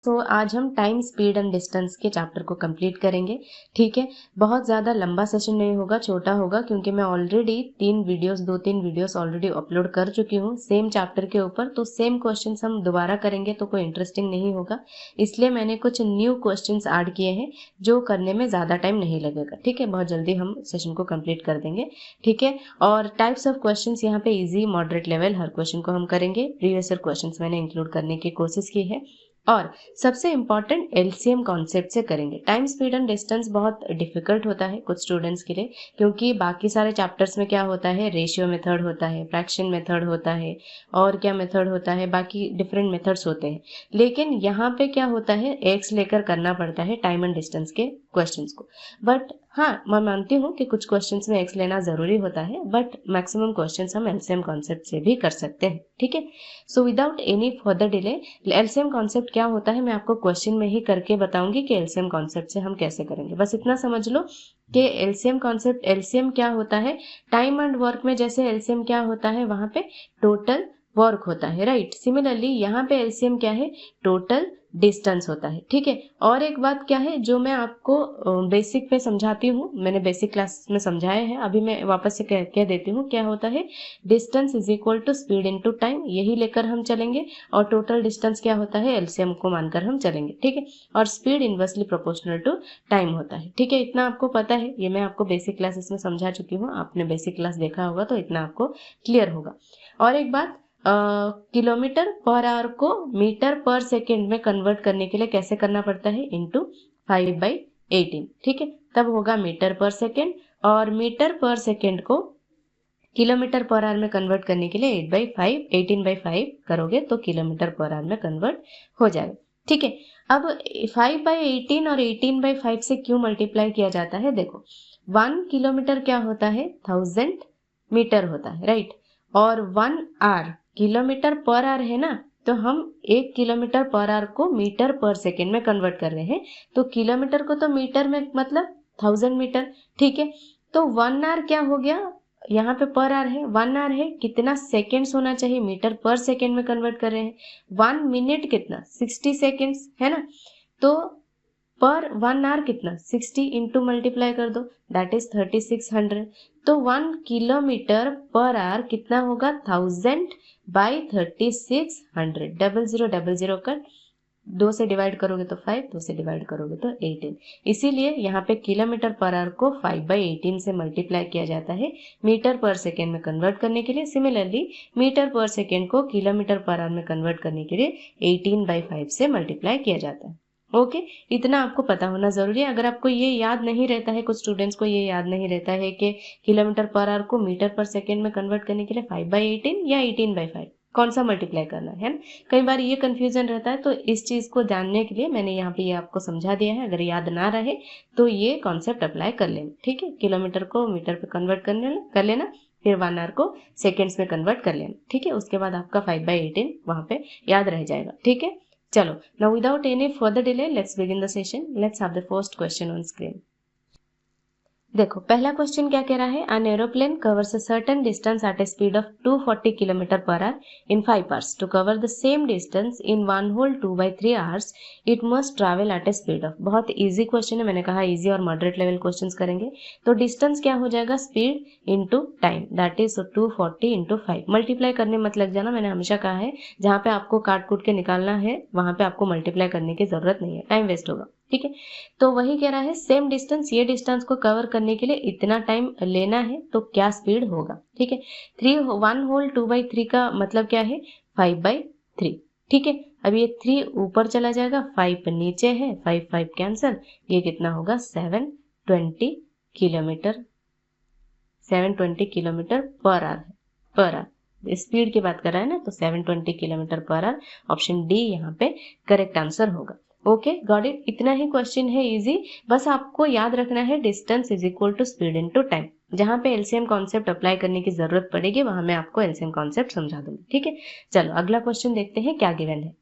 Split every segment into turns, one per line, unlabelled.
तो आज हम टाइम स्पीड एंड डिस्टेंस के चैप्टर को कंप्लीट करेंगे। ठीक है, बहुत ज़्यादा लंबा सेशन नहीं होगा, छोटा होगा, क्योंकि मैं ऑलरेडी दो तीन वीडियोस ऑलरेडी अपलोड कर चुकी हूँ सेम चैप्टर के ऊपर। तो सेम क्वेश्चंस हम दोबारा करेंगे तो कोई इंटरेस्टिंग नहीं होगा, इसलिए मैंने कुछ न्यू क्वेश्चंस ऐड किए हैं जो करने में ज़्यादा टाइम नहीं लगेगा। ठीक है, बहुत जल्दी हम सेशन को कंप्लीट कर देंगे। ठीक है, और टाइप्स ऑफ क्वेश्चन यहाँ पे ईजी, मॉडरेट, लेवल हर क्वेश्चन को हम करेंगे। प्रीवियस ईयर क्वेश्चन मैंने इंक्लूड करने की कोशिश की है और सबसे इम्पॉर्टेंट एलसीएम कॉन्सेप्ट से करेंगे। टाइम स्पीड एंड डिस्टेंस बहुत डिफिकल्ट होता है कुछ स्टूडेंट्स के लिए, क्योंकि बाकी सारे चैप्टर्स में क्या होता है, रेशियो मेथड होता है, फ्रैक्शन मेथड होता है, और क्या मेथड होता है, बाकी डिफरेंट मेथड्स होते हैं। लेकिन यहाँ पे क्या होता है, एक्स लेकर करना पड़ता है टाइम एंड डिस्टेंस के क्वेश्चंस को। बट हाँ, मैं मानती हूँ कि कुछ क्वेश्चंस में एक्स लेना जरूरी होता है, बट मैक्सिमम क्वेश्चंस हम एलसीएम कॉन्सेप्ट से भी कर सकते हैं। ठीक है, so without any further delay, LCM concept क्या होता है मैं आपको क्वेश्चन में ही करके बताऊंगी कि एलसीएम कॉन्सेप्ट से हम कैसे करेंगे। बस इतना समझ लो कि एलसीएम कॉन्सेप्ट, एलसीएम क्या होता है, टाइम एंड वर्क में जैसे एलसीएम क्या होता है, वहां पे टोटल वर्क होता है, राइट। सिमिलरली यहाँ पे एलसीएम क्या है, टोटल डिस्टेंस होता है। ठीक है, और एक बात क्या है जो मैं आपको बेसिक पे समझाती हूँ, मैंने बेसिक क्लास में समझाया है, अभी मैं वापस से कह देती हूँ। क्या होता है, distance is equal to speed into time, यही लेकर हम चलेंगे। और टोटल डिस्टेंस क्या होता है, एलसीएम को मानकर हम चलेंगे। ठीक है, और speed inversely proportional to time होता है। ठीक है, इतना आपको पता है, ये मैं आपको बेसिक क्लासेस में समझा चुकी हूँ, आपने बेसिक क्लास देखा होगा तो इतना आपको क्लियर होगा। और एक बात, किलोमीटर पर आवर को मीटर पर सेकेंड में कन्वर्ट करने के लिए कैसे करना पड़ता है, इंटू 5/18। ठीक है, तब होगा मीटर पर सेकेंड, और मीटर पर सेकेंड को किलोमीटर पर आवर में कन्वर्ट करने के लिए 8/5, 18/5 करोगे तो किलोमीटर पर आवर में कन्वर्ट हो जाएगा। ठीक है, अब 5/18 और 18/5 से क्यों मल्टीप्लाई किया जाता है, देखो 1 किलोमीटर क्या होता है, 1000 मीटर होता है, राइट। और 1 आवर किलोमीटर पर आवर है ना, तो हम 1 किलोमीटर पर आवर को मीटर पर सेकेंड में कन्वर्ट कर रहे हैं, तो किलोमीटर को तो मीटर में मतलब 1000 मीटर। ठीक है, तो 1 आवर क्या हो गया, यहाँ पे पर आवर है, 1 आवर है, कितना सेकेंड्स होना चाहिए, मीटर पर सेकेंड में कन्वर्ट कर रहे हैं। 1 मिनट कितना, 60 सेकेंड्स है ना, तो पर 1 आवर कितना, 60 इंटू मल्टीप्लाई कर दो, दैट इज 3600। तो 1 किलोमीटर पर आवर कितना होगा, 1000/3600, 0000 कर 2 से डिवाइड करोगे तो 5, 2 से डिवाइड करोगे तो 18। इसीलिए यहाँ पे किलोमीटर पर आवर को 5/18 से मल्टीप्लाई किया जाता है मीटर पर सेकेंड में कन्वर्ट करने के लिए। सिमिलरली मीटर पर सेकेंड को किलोमीटर पर आवर में कन्वर्ट करने के लिए 18/5 से मल्टीप्लाई किया जाता है। ओके, इतना आपको पता होना जरूरी है। अगर आपको ये याद नहीं रहता है, कुछ स्टूडेंट्स को ये याद नहीं रहता है कि किलोमीटर पर आवर को मीटर पर सेकेंड में कन्वर्ट करने के लिए 5/18 या 18/5 कौन सा मल्टीप्लाई करना है ना, कई बार ये कंफ्यूजन रहता है। तो इस चीज को जानने के लिए मैंने यहाँ पे ये आपको समझा दिया है। अगर याद ना रहे तो ये कॉन्सेप्ट अप्लाई कर लेना। ठीक है, किलोमीटर को मीटर पे कन्वर्ट कर लेना, फिर 1 आवर को सेकेंड्स में कन्वर्ट कर लेना। ठीक है, उसके बाद आपका 5/18 वहां पे याद रह जाएगा। ठीक है, चलो, now without any further delay let's begin the session. Let's have the first question on screen. देखो पहला क्वेश्चन क्या कह रहा है, an aeroplane covers a certain distance at a speed of 240 kilometre पर hour in 5 hours. To cover the same distance in 1 whole 2/3 hours it must travel at a speed of. बहुत easy question है, मैंने कहा easy और moderate level questions करेंगे। तो distance क्या हो जाएगा, speed into time, that is 240 into 5। Multiply करने मत लग जाना, मैंने हमेशा कहा है जहां पे आपको काट कूट के निकालना है वहां पे आपको मल्टीप्लाई करने की जरूरत नहीं है, टाइम वेस्ट होगा। ठीक है, तो वही कह रहा है सेम डिस्टेंस, ये डिस्टेंस को कवर करने के लिए इतना टाइम लेना है तो क्या स्पीड होगा। ठीक है, 1 होल 2/3 का मतलब क्या है, 5/3। ठीक है, अब ये 3 ऊपर चला जाएगा, 5 नीचे है, 5 कैंसल, ये कितना होगा 720 kilometre, 720 kilometre per hour, per hour speed की बात कर रहा है ना, तो 720 kilometre per hour, option D यहाँ पे करेक्ट आंसर होगा। ओके, गॉट इट, इतना ही क्वेश्चन है इजी। बस आपको याद रखना है distance is equal to speed into time. जहां पे एलसीएम कॉन्सेप्ट अप्लाई करने की जरूरत पड़ेगी वहां मैं आपको एलसीएम कॉन्सेप्ट समझा दूंगी। ठीक है, चलो अगला क्वेश्चन देखते हैं क्या गिवन है।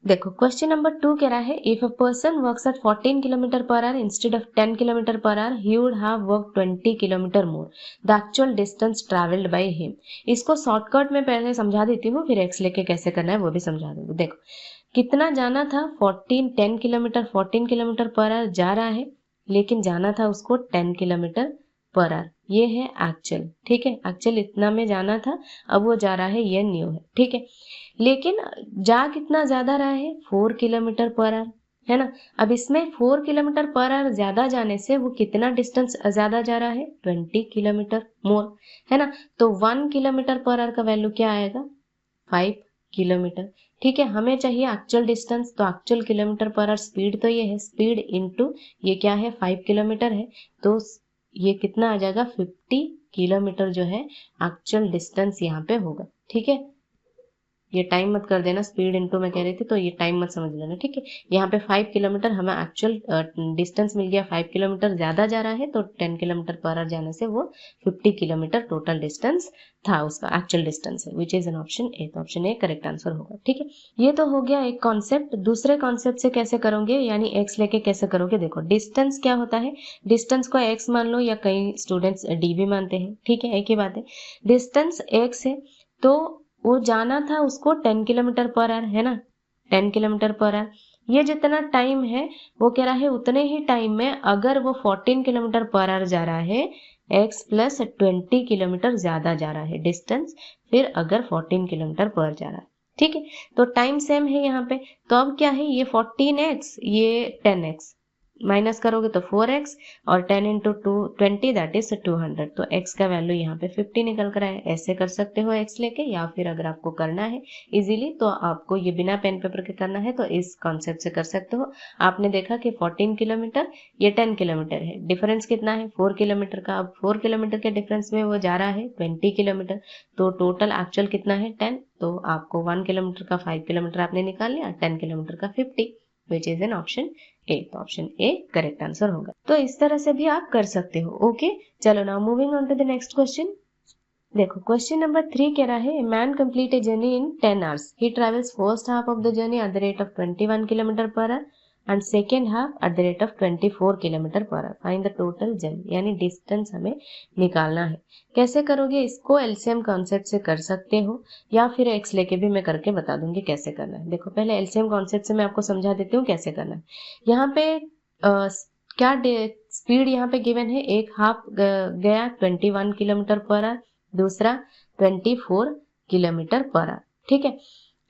देखो क्वेश्चन नंबर 2 कह रहा है, if a person works at 14 kilometre per hour instead of 10 kilometre per hour he would have work 20 kilometre more, the actual distance travelled by him. इसको शॉर्टकट में पहले समझा देती हूँ, फिर एक्स लेके कैसे करना है वो भी समझा दूंगी। देखो कितना जाना था 10 किलोमीटर 14 किलोमीटर पर आवर जा रहा है, लेकिन जाना था उसको 10 किलोमीटर पर आवर। ये है एक्चुअल, ठीक है, एक्चुअल इतना में जाना था, अब वो जा रहा है, ये न्यू है, ठीक है। लेकिन जा कितना ज्यादा रहा है 4 किलोमीटर पर आवर, है ना। अब इसमें 4 किलोमीटर पर आवर ज्यादा जाने से वो कितना डिस्टेंस ज्यादा जा रहा है 20 किलोमीटर मोर, है ना। तो 1 किलोमीटर पर आवर का वैल्यू क्या आएगा 5 किलोमीटर, ठीक है। हमें चाहिए एक्चुअल डिस्टेंस, तो actual kilometre per hour speed तो ये है, स्पीड इनटू ये क्या है 5 किलोमीटर है, तो ये कितना आ जाएगा 50 किलोमीटर जो है एक्चुअल डिस्टेंस यहाँ पे होगा, ठीक है। ये टाइम मत कर देना, स्पीड इनटू मैं कह रही थी तो ये टाइम मत समझ लेना, ठीक है। यहाँ पे 5 किलोमीटर हमें एक्चुअल डिस्टेंस मिल गया, 5 किलोमीटर ज्यादा जा रहा है तो 10 किलोमीटर पर आवर जाने से वो 50 किलोमीटर टोटल डिस्टेंस था, उसका एक्चुअल डिस्टेंस है, which is an option A. तो ऑप्शन ए करेक्ट आंसर होगा, ठीक है। ये तो हो गया एक कॉन्सेप्ट। दूसरे कॉन्सेप्ट से कैसे करोगे, यानी एक्स लेके कैसे करोगे। देखो डिस्टेंस क्या होता है, डिस्टेंस को एक्स मान लो या कई स्टूडेंट्स डी भी मानते हैं, ठीक है, एक ही बात है। डिस्टेंस एक्स है तो वो जाना था उसको 10 किलोमीटर पर आवर, है ना, 10 किलोमीटर पर आवर। ये जितना टाइम है वो कह रहा है उतने ही टाइम में अगर वो 14 किलोमीटर पर आवर जा रहा है, x प्लस 20 किलोमीटर ज्यादा जा रहा है डिस्टेंस, फिर अगर 14 किलोमीटर पर जा रहा है, ठीक है। तो टाइम सेम है यहाँ पे, तो अब क्या है, ये 14x ये 10x माइनस करोगे तो 4x और 10 इंटू 20 दैट इज 200, तो x का वैल्यू यहाँ पे 50 निकल कर आए। ऐसे कर सकते हो x लेके, या फिर अगर आपको करना है इजीली तो आपको ये बिना पेन पेपर के करना है तो इस कॉन्सेप्ट से कर सकते हो। आपने देखा कि 14 किलोमीटर ये 10 किलोमीटर है, डिफरेंस कितना है 4 किलोमीटर का। अब 4 किलोमीटर के डिफरेंस में वो जा रहा है 20 किलोमीटर, तो टोटल एक्चुअल कितना है 10, तो आपको 1 किलोमीटर का 5 किलोमीटर आपने निकाल लिया, 10 किलोमीटर का 50, विच इज एन ऑप्शन ए। तो ऑप्शन ए करेक्ट आंसर होगा। तो इस तरह से भी आप कर सकते हो, ओके। चलो now moving on to the next question. देखो क्वेश्चन नंबर 3 कह रहा है, man complete a journey in 10 hours, he travels first half of the journey at the rate of 21 kilometre पर hour and second half at the rate of 24 kilometre पर hour, find the total journey, यानी distance हमें निकालना है। कैसे करोगे इसको, LCM concept से कर सकते हो या फिर एक्स लेके भी मैं करके बता दूंगी कैसे करना है। देखो पहले एलसीएम कॉन्सेप्ट से मैं आपको समझा देती हूँ कैसे करना है। यहाँ पे क्या स्पीड यहाँ पे गिवन है, एक हाफ गया 21 किलोमीटर पर आवर, दूसरा 24 किलोमीटर पर आवर, ठीक है।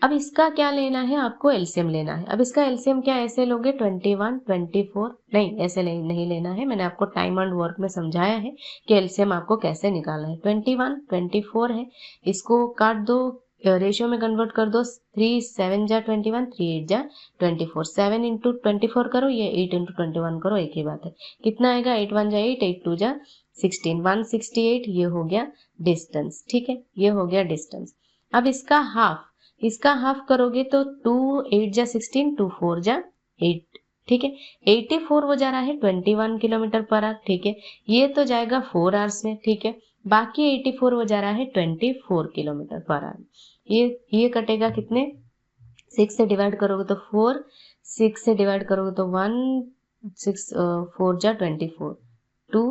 अब इसका क्या लेना है, आपको एलसीएम लेना है। अब इसका एलसीएम क्या ऐसे लोगे 21 24, नहीं ऐसे नहीं लेना है, मैंने आपको टाइम एंड वर्क में समझाया है कि एलसीएम आपको कैसे निकालना है। 21 24 है, इसको काट दो, रेशियो में कन्वर्ट कर दो, 3 7 जा 21, 3 8 जा 24, 7 इंटू 24 करो, ये 8 इंटू 21 करो, एक ही बात है। कितना आएगा 8 1 जा 8, 8 2 जा 16, 168, ये हो गया डिस्टेंस, ठीक है, ये हो गया डिस्टेंस। अब इसका हाफ करोगे तो 2 8 जा 16, 2 4 जा 8, ठीक है। 84 वो जा रहा है 21 किलोमीटर पर आवर, ठीक है, ये तो जाएगा 4 आवर्स में, ठीक है। बाकी 84 वो जा रहा है 24 किलोमीटर पर आवर, ये कटेगा कितने, 6 से डिवाइड करोगे तो 4, 6 से डिवाइड करोगे तो 1, 6 4 जा 24, 2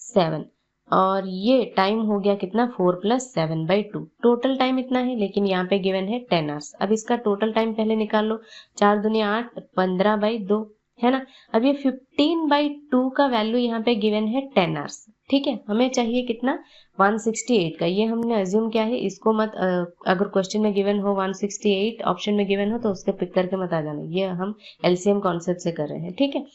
7, और ये टाइम हो गया कितना 4 प्लस 7/2, टोटल टाइम इतना है, लेकिन यहाँ पे गिवन है 10 आवर्स। अब इसका टोटल टाइम पहले निकाल लो, 4 दूनी 8, 15/2, है ना। अब ये 15/2 का वैल्यू यहाँ पे गिवन है 10 आवर्स, ठीक है। हमें चाहिए कितना 168 का, ये हमने अज्यूम किया है, इसको मत अगर क्वेश्चन में गिवन हो 168 ऑप्शन में गिवन हो तो उसके पिक करके मत आ जाना, ये हम एलसीएम कॉन्सेप्ट से कर रहे हैं, ठीक है।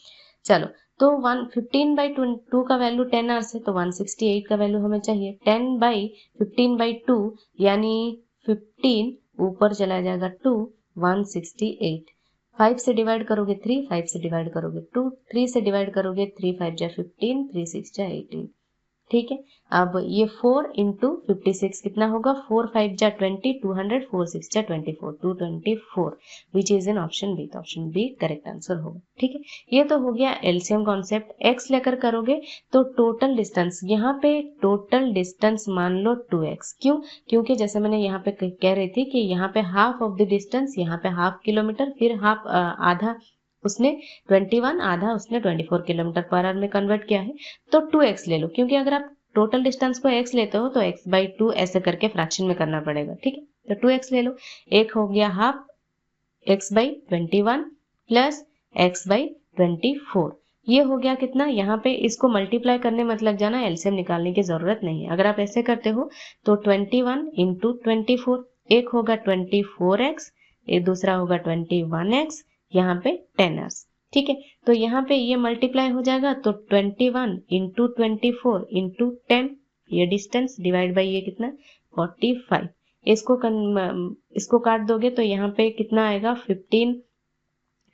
चलो तो 15/2 का वैल्यू 10 आवर्स है, तो 168 का वैल्यू हमें चाहिए। 10/15/2 यानी 15 ऊपर चला जाएगा 2, 168, 5 से डिवाइड करोगे 3, 5 से डिवाइड करोगे 2, 3 से डिवाइड करोगे 3 5 जा 15, 3 6 जा 18, ठीक है। अब ये 4 इंटू 56 कितना होगा, 4 5 जा 20, 200, 4 6 जा 24, 224, which is an option B. तो ऑप्शन बी करेक्ट आंसर होगा, ठीक है। ये तो हो गया एलसीएम कॉन्सेप्ट। एक्स लेकर करोगे तो टोटल डिस्टेंस, यहाँ पे टोटल डिस्टेंस मान लो 2x, क्यों, क्योंकि जैसे मैंने यहाँ पे कह रही थी कि यहाँ पे हाफ ऑफ द डिस्टेंस, यहाँ पे हाफ किलोमीटर, फिर हाफ आधा उसने 21, आधा उसने 24 किलोमीटर पर आवर में कन्वर्ट किया है, तो 2x ले लो, क्योंकि अगर आप टोटल डिस्टेंस को x लेते हो तो x/2 ऐसे करके फ्रैक्शन में करना पड़ेगा, ठीक है। तो 2x ले लो, एक हो गया half, x by 21 plus x by 24। ये हो गया कितना, यहाँ पे इसको मल्टीप्लाई करने मत लग जाना, एलसीएम निकालने की जरूरत नहीं है। अगर आप ऐसे करते हो तो 21 इंटू 24, एक होगा 24x, एक दूसरा होगा 21x, यहाँ पे 10x। ठीक है, तो यहाँ पे ये मल्टीप्लाई हो जाएगा तो 21 इंटू 24 इंटू 10, ये डिस्टेंस डिवाइड बाई ये कितना 45। इसको काट दोगे तो यहाँ पे कितना आएगा 15,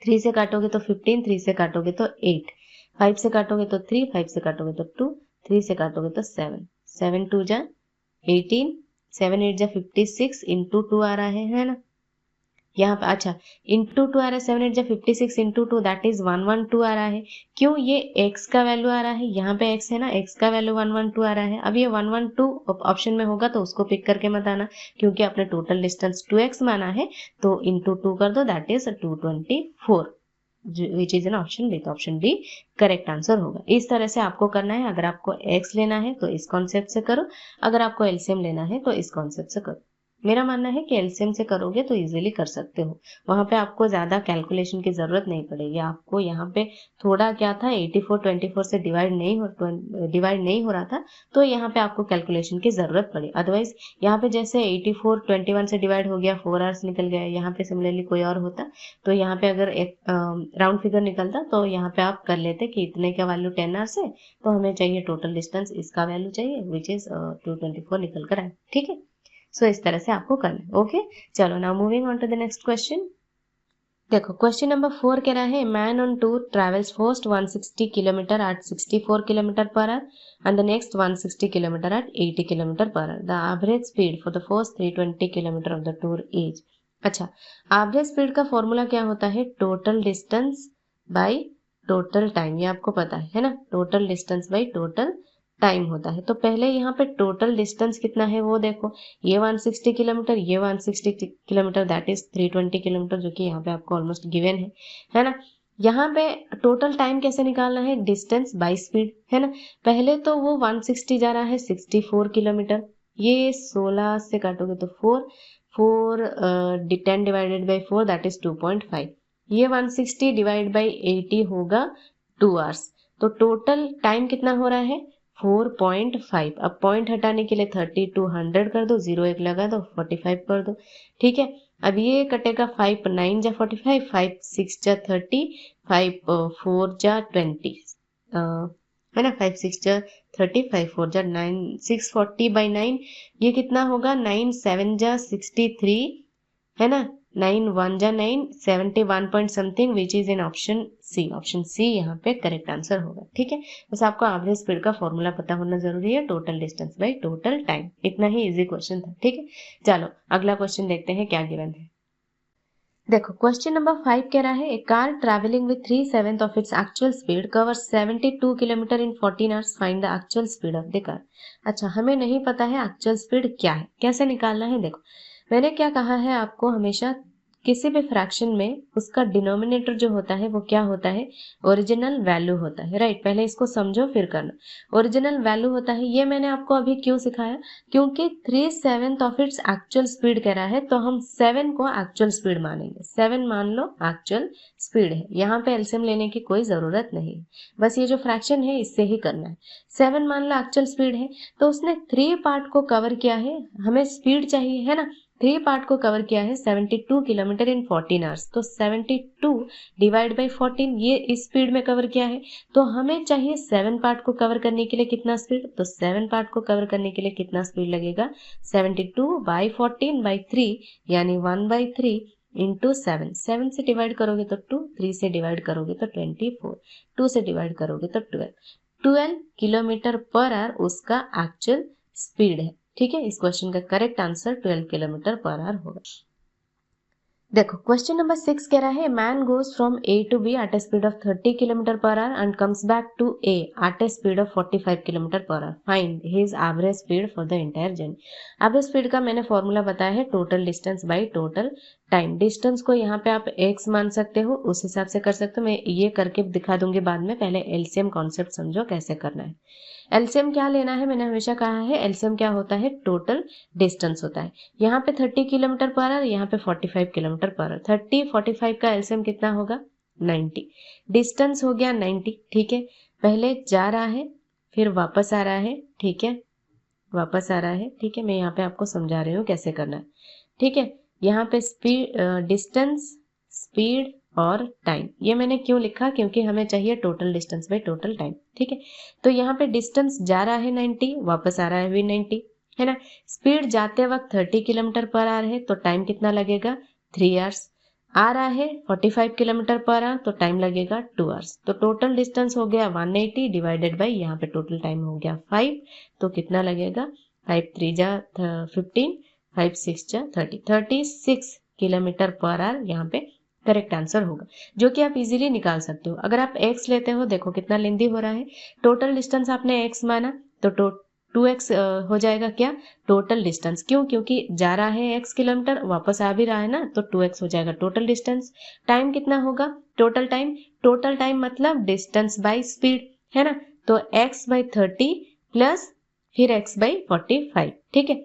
3 से काटोगे तो 15, 3 से काटोगे तो 8, 5 से काटोगे तो 3, 5 से काटोगे तो 2, 3 से काटोगे तो 7, 7 2 जा 18, 7 8 जा 56 इंटू 2 आ रहा है ना यहाँ पे। अच्छा, इंटू 2 आ रहा है, 7 8 जा 56 इंटू 2 दैट इज 112 आ रहा है। क्यों, ये x का वैल्यू आ रहा है, यहाँ पे x है ना, x का वैल्यू 112 आ रहा है। अब ये 112 ऑप्शन में होगा तो उसको पिक करके मत आना, क्योंकि आपने टोटल डिस्टेंस 2x माना है, तो इंटू 2 कर दो, that is 224, which is an option B. तो ऑप्शन बी करेक्ट आंसर होगा। इस तरह से आपको करना है। अगर आपको x लेना है तो इस कॉन्सेप्ट से करो, अगर आपको एलसीएम लेना है तो इस कॉन्सेप्ट से करो। मेरा मानना है कि एलसीएम से करोगे तो इजीली कर सकते हो, वहां पे आपको ज्यादा कैलकुलेशन की जरूरत नहीं पड़ेगी। आपको यहाँ पे थोड़ा क्या था, 84 24 से डिवाइड नहीं हो रहा था, तो यहाँ पे आपको कैलकुलेशन की जरूरत पड़ी। अदरवाइज यहाँ पे जैसे 84 21 से डिवाइड हो गया, 4 आवर्स निकल गया। यहाँ पे सिमिलरली कोई और होता तो यहाँ पे अगर एक राउंड फिगर निकलता तो यहाँ पे आप कर लेते कि इतने का वैल्यू 10 आवर्स है, तो हमें चाहिए टोटल डिस्टेंस, इसका वैल्यू चाहिए विच इज 224 निकल कर आए। ठीक है, सो इस तरह से आपको करना है। ओके, चलो now moving on to the next question. देखो क्वेश्चन नंबर 4 कह रहा है, man on tour travels first 160 kilometre at 64 kilometre पर hour and the next 160 kilometre at 80 kilometre पर hour. The average speed for the first 320 kilometre of the tour is. अच्छा, average speed का formula क्या होता है, total distance by total time. ये आपको पता है ना, total distance by total time होता है। तो पहले यहाँ पे टोटल डिस्टेंस कितना है वो देखो, ये 160 किलोमीटर, ये 160 किलोमीटर, दैट इज 320 किलोमीटर, जो कि यहाँ पे आपको ऑलमोस्ट गिवन है ना। यहाँ पे टोटल टाइम कैसे निकालना है, डिस्टेंस बाय स्पीड, है ना। पहले तो वो 160 जा रहा है 64 किलोमीटर, ये 16 से काटोगे तो 10 डिवाइडेड बाई 4 दैट इज 2.5। ये 160 डिवाइड बाई 80 होगा 2 आवर्स। तो टोटल टाइम कितना हो रहा है 4.5। अब पॉइंट हटाने के लिए 30 to 100 कर दो, 0 1 लगा दो, 45 कर दो। ठीक है, अब ये कटेगा 5 9 जा 45, 5 6 जा 30, 5 4 जा 20, है ना, 5 6 जा 30, 5 4 जा 9, 640 बाई 9, ये कितना होगा 9 7 जा 63, है ना, 9 1 जा 9, 71 point something, which is in option C. Option C यहाँ पे करेक्ट आंसर होगा। ठीक है, बस आपको एवरेज स्पीड का फॉर्मूला पता होना जरूरी है, total distance by total time. इतना ही इजी क्वेश्चन था। ठीक है, चलो अगला क्वेश्चन देखते हैं क्या गिवन है। देखो क्वेश्चन नंबर 5 कह रहा है, a car travelling with 3/7 of its actual speed covers 72 kilometre in 14 hours, find the actual speed of the car. अच्छा, हमें नहीं पता है एक्चुअल स्पीड क्या है, कैसे निकालना है। देखो मैंने क्या कहा है आपको, हमेशा किसी भी फ्रैक्शन में उसका डिनोमिनेटर जो होता है वो क्या होता है, ओरिजिनल वैल्यू होता है। राइट, पहले इसको समझो फिर करना। ओरिजिनल वैल्यू होता है, ये मैंने आपको अभी क्यों सिखाया, क्योंकि 3/7 ऑफ इट्स एक्चुअल स्पीड कह रहा है, तो हम 7 को एक्चुअल स्पीड मानेंगे। 7 मान लो एक्चुअल स्पीड है, यहाँ पे एलसीएम लेने की कोई जरूरत नहीं है, बस ये जो फ्रैक्शन है इससे ही करना है। 7 मान लो एक्चुअल स्पीड है, तो उसने 3 पार्ट को कवर किया है, हमें स्पीड चाहिए है ना, 3 पार्ट को कवर किया है 72 किलोमीटर इन 14 आवर्स। तो 72 डिवाइड बाई 14, ये इस स्पीड में कवर किया है, तो हमें चाहिए 7 पार्ट को कवर करने के लिए कितना स्पीड, तो 7 पार्ट को कवर करने के लिए कितना स्पीड लगेगा, 72 बाई 14 बाई 3, यानी 1/3 इंटू 7। 7 से डिवाइड करोगे तो 2, 3 से डिवाइड करोगे तो 24, 2 से डिवाइड करोगे तो 12 किलोमीटर पर आवर उसका एक्चुअल स्पीड है। ठीक है, इस क्वेश्चन का करेक्ट आंसर 12 किलोमीटर पर आवर होगा। देखो क्वेश्चन नंबर 6 कह रहा है, man goes from A to B at a speed of 30 kilometre पर hour and comes back to A at a speed of 45 kilometre पर hour, find his average speed for the entire journey. Average speed का मैंने formula बताया है, total distance by total time. Distance को यहाँ पे आप x मान सकते हो, उस हिसाब से कर सकते हो, मैं ये करके दिखा दूंगी बाद में, पहले एलसीएम कॉन्सेप्ट समझो कैसे करना है। एलसीएम क्या लेना है, मैंने हमेशा कहा है एलसीएम क्या होता है, टोटल डिस्टेंस होता है। यहाँ पे 30 किलोमीटर पर आवर, यहाँ पे 45 किलोमीटर किलोमीटर पर आवर। 30 45 का एलसीएम कितना होगा 90। डिस्टेंस हो गया 90, ठीक है। पहले जा रहा है फिर वापस आ रहा है, ठीक है, वापस आ रहा है, ठीक है। मैं यहाँ पे आपको समझा रही हूँ कैसे करना है, ठीक है। यहाँ पे स्पीड, डिस्टेंस, स्पीड और टाइम, ये मैंने क्यों लिखा, क्योंकि हमें चाहिए total distance by total time, ठीक है। तो यहाँ पे डिस्टेंस जा रहा है 90, वापस आ रहा है भी 90, है ना। स्पीड जाते वक्त 30 किलोमीटर पर आवर है, तो टाइम कितना लगेगा 3 आवर्स। आ रहा है 45 किलोमीटर पर आवर, तो टाइम लगेगा 2 आवर्स। तो टोटल डिस्टेंस हो गया 180 डिवाइडेड बाई यहाँ पे टोटल टाइम हो गया 5, तो कितना लगेगा 5 3 जा 15, 5 6 जा 30, 36 किलोमीटर पर आवर यहाँ पे करेक्ट आंसर होगा, जो कि आप इजीली निकाल सकते हो। अगर आप x लेते हो, देखो कितना लेंदी हो रहा है, टोटल डिस्टेंस आपने x माना तो 2x हो जाएगा क्या टोटल डिस्टेंस, क्यों, क्योंकि जा रहा है x किलोमीटर, वापस आ भी रहा है ना, तो 2x हो जाएगा टोटल डिस्टेंस। टाइम कितना होगा टोटल टाइम मतलब डिस्टेंस बाई स्पीड, है ना। तो x बाई 30 प्लस फिर x बाई 45, ठीक है।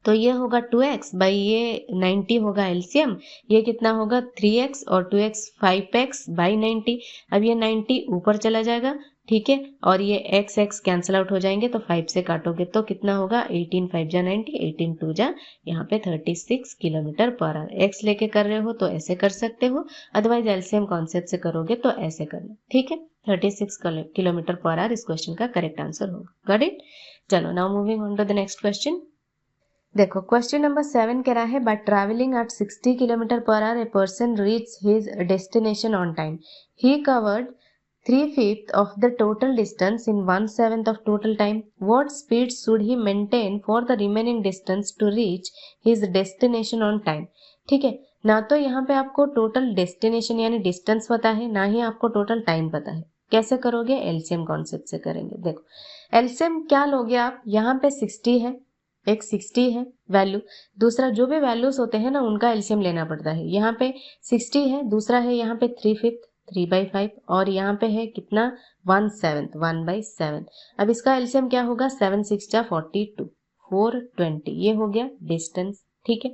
तो ये होगा 2x बाई ये 90 होगा एलसीएम, ये कितना होगा 3x और 2x 5x बाई 90। अब ये 90 ऊपर चला जाएगा, ठीक है, और ये x कैंसिल आउट हो जाएंगे, तो 5 से काटोगे तो कितना होगा 18 5 जा 90, 18 2 जा यहाँ पे 36 किलोमीटर पर आवर। x लेके कर रहे हो तो ऐसे कर सकते हो, अदरवाइज एलसीएम कॉन्सेप्ट से करोगे तो ऐसे करना, ठीक है। 36 किलोमीटर पर आवर इस क्वेश्चन का करेक्ट आंसर होगा। Got it. चलो now moving on to the next question. देखो क्वेश्चन नंबर 7 कह रहा है, बाय ट्रैवलिंग एट 60 किलोमीटर पर hour a person reach his destination on time. He covered 3/5 of the total distance in 1/7 of total time. What speed should he maintain for the remaining distance to reach his destination on time? ठीक है, ना तो यहाँ पे आपको total destination यानी distance पता है, ना ही आपको टोटल टाइम पता है। कैसे करोगे, एलसीएम कॉन्सेप्ट से करेंगे। देखो एलसीएम क्या लोगे आप, यहाँ पे 60 है, एक 60 है वैल्यू, दूसरा जो भी वैल्यूज होते हैं ना उनका एलसीएम लेना पड़ता है। यहाँ पे 60 है, दूसरा है यहाँ पे 3/5 3/5 और यहाँ पे है कितना 1/7 1/7। अब इसका एलसीएम क्या होगा 7 6 जा 42 420, ये हो गया डिस्टेंस, ठीक है।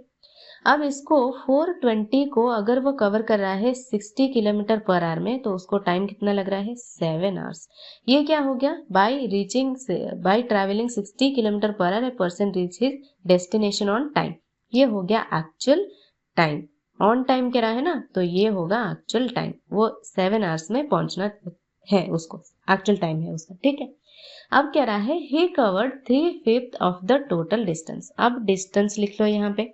अब इसको 420 को अगर वो कवर कर रहा है 60 किलोमीटर पर आवर में, तो उसको टाइम कितना लग रहा है 7 आवर्स। ये क्या हो गया, बाय ट्रैवलिंग 60 किलोमीटर पर hour a person reach his destination on time. ये हो गया एक्चुअल टाइम, ऑन टाइम कह रहा है ना, तो ये होगा एक्चुअल टाइम, वो 7 आवर्स में पहुंचना है, उसको एक्चुअल टाइम है उसका, ठीक है। अब कह रहा है he covered 3/5 of the total distance. अब डिस्टेंस लिख लो यहाँ पे,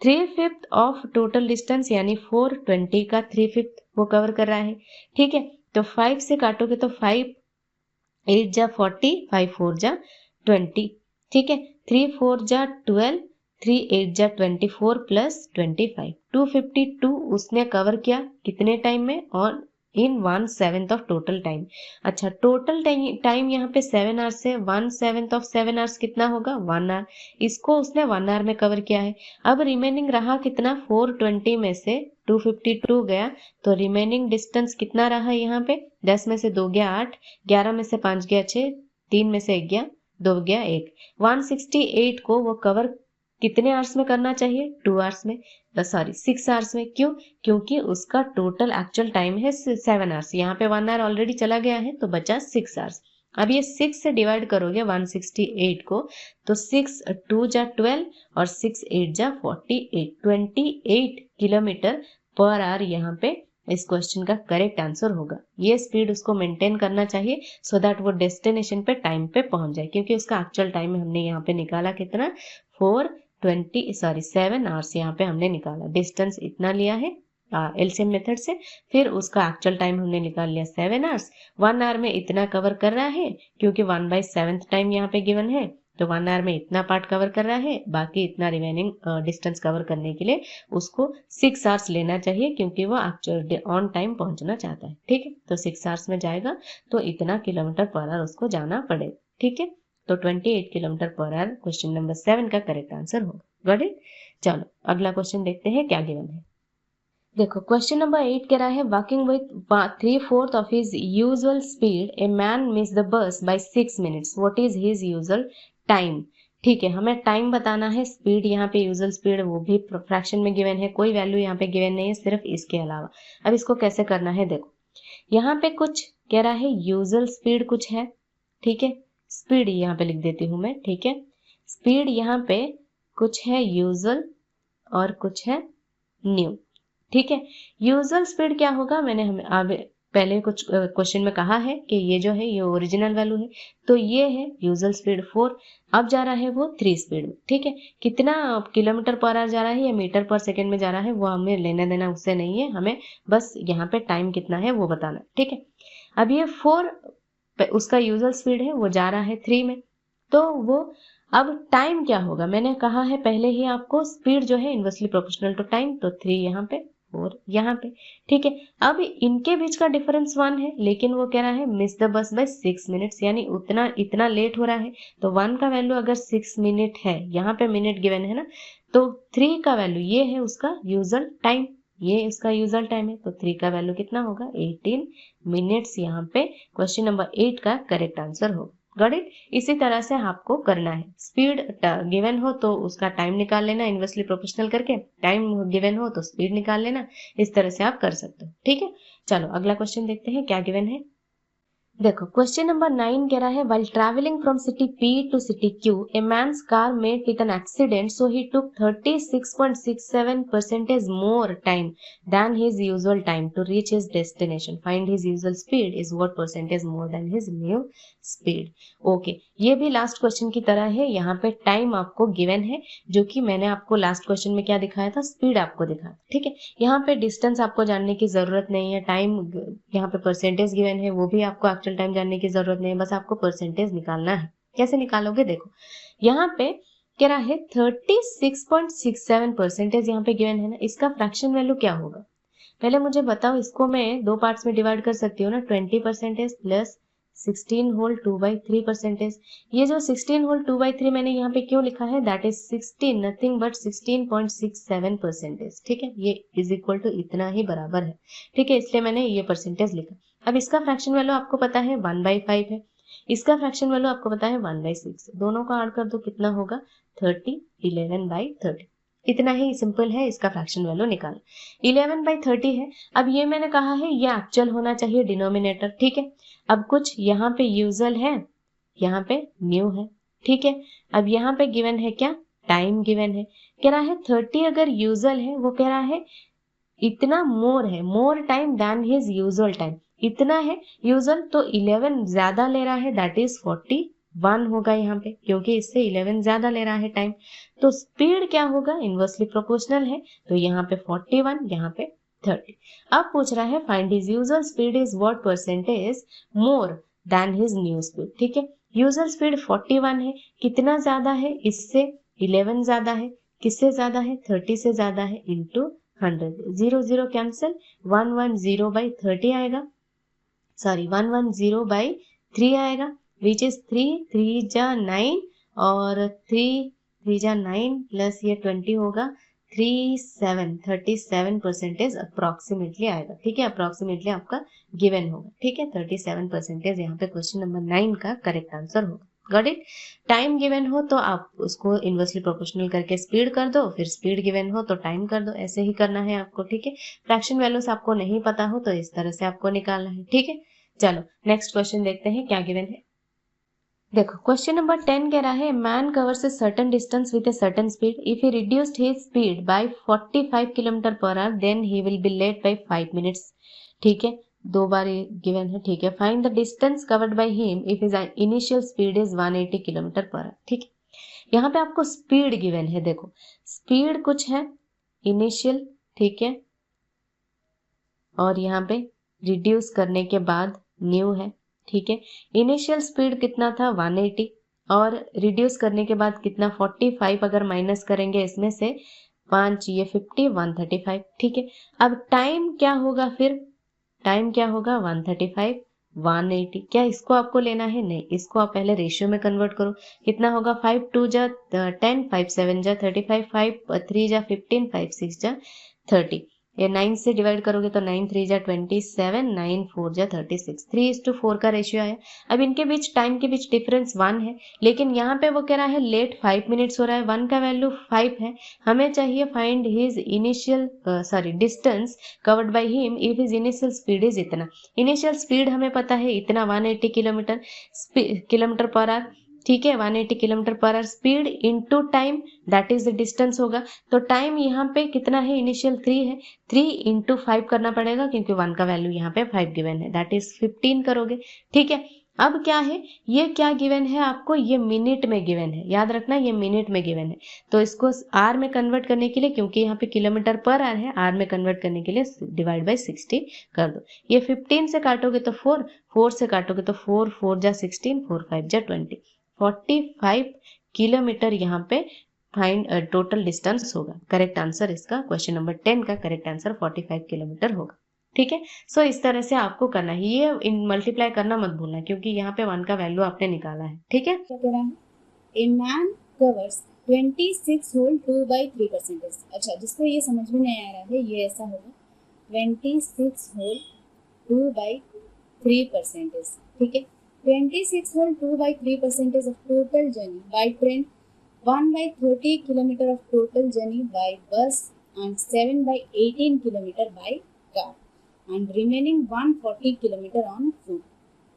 3/5 ऑफ टोटल डिस्टेंस यानी 420 का 3/5 वो कवर कर रहा है, ठीक है। तो 5 से काटोगे तो 5 8 जा 40, 5 4 जा 20, ठीक है। 3 4 जा 12, 3 8 जा 24 प्लस 25, 252 उसने कवर किया कितने टाइम में, और इन 1/7 ऑफ टोटल टाइम। अच्छा टोटल टाइम यहाँ पे 7 आवर्स है, 1/7 ऑफ 7 आवर्स कितना होगा 1 आवर, इसको उसने 1 आवर में कवर किया है। अब रिमेनिंग रहा कितना 420 में से 252 गया, तो रिमेनिंग डिस्टेंस कितना रहा यहाँ पे, 10 में से 2 गया 8, 11 में से 5 गया 6, 3 में से 1 गया 2 गया 1, 168 को वो कवर कितने आवर्स में करना चाहिए 2 आवर्स में, सॉरी 6 आवर्स में। क्यों, क्योंकि उसका टोटल एक्चुअल टाइम है 7 आवर्स, यहाँ पे 1 आवर ऑलरेडी चला गया है तो बचा 6 आवर्स। अब ये 6 से डिवाइड करोगे 168 को, तो 6 2 जा 12 और 6 8 जा 48, 28 किलोमीटर पर आवर यहाँ पे इस क्वेश्चन का करेक्ट आंसर होगा। ये स्पीड उसको मेंटेन करना चाहिए सो दैट वो डेस्टिनेशन पे टाइम पे पहुंच जाए, क्योंकि उसका एक्चुअल टाइम हमने यहाँ पे निकाला कितना 7 आवर्स यहाँ पे हमने निकाला। डिस्टेंस इतना लिया है एलसीएम मेथड से, फिर उसका एक्चुअल टाइम हमने निकाल लिया 7 आवर्स। 1 आवर में इतना कवर कर रहा है, क्योंकि 1/7 टाइम यहाँ पे गिवन है, तो 1 आवर में इतना पार्ट कवर कर रहा है, बाकी इतना रिमेनिंग डिस्टेंस कवर करने के लिए उसको 6 आवर्स लेना चाहिए, क्योंकि वो एक्चुअल ऑन टाइम पहुंचना चाहता है, ठीक है। तो 6 आवर्स में जाएगा तो इतना किलोमीटर पर आवर उसको जाना पड़ेगा, ठीक है। तो 28 kilometre per hour question number 7 का करेक्ट आंसर होगा। Got it. चलो अगला क्वेश्चन देखते हैं क्या गिवन है। देखो क्वेश्चन नंबर 8 कह रहा है, walking with 3/4 of his usual speed a man miss the bus by 6 minutes, what is his usual time. ठीक है, हमें टाइम बताना है, स्पीड यहाँ पे यूजुअल स्पीड वो भी फ्रैक्शन में गिवन है, कोई वैल्यू यहाँ पे गिवन नहीं है सिर्फ इसके अलावा। अब इसको कैसे करना है देखो, यहाँ पे कुछ कह रहा है यूजुअल स्पीड कुछ है, ठीक है, स्पीड यहाँ पे लिख देती हूँ मैं, ठीक है, स्पीड यहाँ पे कुछ है यूजुअल और कुछ है न्यू, ठीक है। यूजुअल स्पीड क्या होगा, मैंने हमें अब पहले कुछ क्वेश्चन में कहा है कि ये जो है ये ओरिजिनल वैल्यू है, तो ये है यूजुअल स्पीड 4, अब जा रहा है वो 3 स्पीड में, ठीक है। कितना किलोमीटर पर आवर जा रहा है या मीटर पर सेकेंड में जा रहा है वो हमें लेना देना उससे नहीं है, हमें बस यहाँ पे टाइम कितना है वो बताना, ठीक है। अब ये 4 उसका यूजुअल स्पीड है, वो जा रहा है 3 में, तो वो अब टाइम क्या होगा, मैंने कहा है पहले ही आपको, स्पीड जो है इनवर्सली प्रोपोर्शनल टू टाइम, तो 3 यहाँ पे 4 यहाँ पे, ठीक है। अब इनके बीच का डिफरेंस 1 है, लेकिन वो कह रहा है miss the bus by 6 minutes, यानी उतना इतना लेट हो रहा है, तो 1 का वैल्यू अगर 6 मिनट है, यहाँ पे मिनट गिवन है ना, तो 3 का वैल्यू ये है उसका यूजुअल टाइम, ये इसका यूजुअल टाइम है, तो 3 का वैल्यू कितना होगा 18 मिनट्स, यहाँ पे क्वेश्चन नंबर 8 का करेक्ट आंसर होगा। Got it. इसी तरह से आपको करना है, स्पीड गिवन हो तो उसका टाइम निकाल लेना इनवर्सली प्रोपोर्शनल करके, टाइम गिवन हो तो स्पीड निकाल लेना, इस तरह से आप कर सकते हो, ठीक है। चलो अगला क्वेश्चन देखते हैं क्या गिवन है। देखो क्वेश्चन नंबर 9 कह रहा है while traveling from city P to city Q a man's car met with an accident so he took 36.67% more time than his usual time to reach his destination, find his usual speed is what percentage more than his new speed। Okay, ये भी last question की तरह है, यहाँ पे time आपको given है, जो कि मैंने आपको लास्ट क्वेश्चन में क्या दिखाया था, स्पीड आपको दिखाया, ठीक है। यहाँ पे डिस्टेंस आपको जानने की जरूरत नहीं है, टाइम यहाँ पे परसेंटेज गिवन है, वो भी आपको एक्चुअल टाइम जानने की जरूरत नहीं है, बस आपको परसेंटेज निकालना है। कैसे निकालोगे देखो, यहाँ पे कह रहा है 36.67% यहाँ पे गिवन है ना, इसका फ्रैक्शन वैल्यू क्या होगा, पहले मुझे बताओ। इसको मैं दो पार्ट्स में डिवाइड कर सकती हूँ ना, 20% प्लस 16 होल 2/3%। ये जो 16 होल 2/3 मैंने यहाँ पे क्यों लिखा है, दैट इज 16 नथिंग बट 16.67%, ठीक है, ये इज इक्वल टू इतना ही बराबर है, ठीक है, इसलिए मैंने ये परसेंटेज लिखा। अब इसका फ्रैक्शन वैल्यू आपको पता है 1/5 है, इसका फ्रैक्शन वैल्यू आपको पता है 1/6, दोनों का ऐड कर दो कितना होगा 30, 11/30, इतना ही सिंपल है इसका फ्रैक्शन वैल्यू निकाल। 11/30 है। अब ये मैंने कहा है ये एक्चुअल होना चाहिए डिनोमिनेटर, ठीक है। अब कुछ यहाँ पे यूजुअल है, यहाँ पे न्यू है, ठीक है। अब यहाँ पे गिवन है क्या, टाइम गिवन है, कह रहा है 30 अगर यूजुअल है, वो कह रहा है इतना मोर है, more time than his usual time, इतना है यूजुअल, तो 11 ज्यादा ले रहा है, दैट इज 41 होगा यहाँ पे, क्योंकि इससे 11 ज्यादा ले रहा है टाइम। तो स्पीड क्या होगा, इनवर्सली प्रोपोर्शनल है, तो यहाँ पे 41, यहाँ पे 30। अब पूछ रहा है find his usual speed is what percentage more than his new speed, ठीक है। यूजुअल स्पीड 41 है, कितना ज्यादा है, इससे 11 ज्यादा है, किससे ज्यादा है 30 से ज्यादा है, इंटू 100, 0 0 कैंसिल, 110/30 आएगा, सॉरी 110/3 आएगा, विच इज 3 जा 9 और 3 जा 9 प्लस ये 20 होगा 37% अप्रोक्सीमेटली आएगा, ठीक है, अप्रोक्सीमेटली आपका गिवन होगा, ठीक है, 37% यहाँ पे क्वेश्चन नंबर 9 का करेक्ट आंसर होगा। Got it. टाइम गिवन हो तो आप उसको इनवर्सली प्रोपोर्शनल करके स्पीड कर दो, फिर स्पीड गिवन हो तो टाइम कर दो, ऐसे ही करना है आपको, ठीक है। फ्रैक्शन वैल्यूज आपको नहीं पता हो तो इस तरह से आपको निकालना है, ठीक है। चलो नेक्स्ट क्वेश्चन देखते हैं क्या गिवन है। देखो क्वेश्चन नंबर 10 कह रहा है man covers a certain distance with a certain speed, if he reduced his speed by 45 kilometre पर hour then he will be late by 5 minutes, ठीक है, दो बार गिवन है, ठीक है। Find the distance covered by him if his initial speed is 180 kilometre पर hour, ठीक है। यहाँ पे आपको स्पीड गिवन है, देखो स्पीड कुछ है इनिशियल, ठीक है, और यहाँ पे रिड्यूस करने के बाद न्यू है, ठीक है। इनिशियल स्पीड कितना था 180 और रिड्यूस करने के बाद कितना 45, अगर माइनस करेंगे इसमें से 5 ये 50, 135, ठीक है। अब टाइम क्या होगा, फिर टाइम क्या होगा 135 180, क्या इसको आपको लेना है, नहीं, इसको आप पहले रेशियो में कन्वर्ट करो, कितना होगा 5 2 जा 10, 5 7 जा 35, 5 3 जा 15, 5 6 जा 30, ये 9 से डिवाइड करोगे तो 9 3 जा 27, 9 4 जा 36, 3:4 का रेशियो है। अब इनके बीच टाइम के बीच डिफरेंस 1 है, लेकिन यहाँ पे वो कह रहा है लेट 5 मिनट्स हो रहा है, 1 का वैल्यू 5 है। हमें चाहिए find his initial distance covered by him if his initial speed is इतना। इनिशियल स्पीड हमें पता है इतना 180 किलोमीटर पर आवर, ठीक है, 180 kilometre per hour speed into time, that is the distance होगा। तो टाइम यहाँ पे कितना है, इनिशियल 3 है, 3 इंटू 5 करना पड़ेगा क्योंकि 1 का वैल्यू यहाँ पे 5 गिवन है, दैट इज 15 करोगे, ठीक है। अब क्या है, ये क्या गिवन है आपको, ये मिनट में गिवन है, याद रखना ये मिनट में गिवन है। तो इसको आर में कन्वर्ट करने के लिए, क्योंकि यहाँ पे किलोमीटर पर आवर है, आर में कन्वर्ट करने के लिए डिवाइड बाई 60 कर दो। ये 15 से काटोगे तो 4, 4 से काटोगे तो 4 4 जा 16, 4 5 जा 20, 45 किलोमीटर यहाँ पे फाइंड टोटल डिस्टेंस होगा। करेक्ट आंसर इसका क्वेश्चन नंबर 10 का करेक्ट आंसर 45 किलोमीटर होगा, ठीक है। सो इस तरह से आपको करना है, ये मल्टीप्लाई करना मत भूलना क्योंकि यहाँ पे 1 का वैल्यू आपने निकाला है, ठीक है।
क्या कह रहा है, ए मैन कवर्स 26 होल 2/3%। अच्छा, जिसको ये समझ में नहीं आ रहा है ये ऐसा होगा 26 होल 2/3%, ठीक है। 26 whole 2/3% of total journey by train, 1/30 kilometer of total journey by bus and 7/18 kilometer by car and remaining 140 kilometer on foot.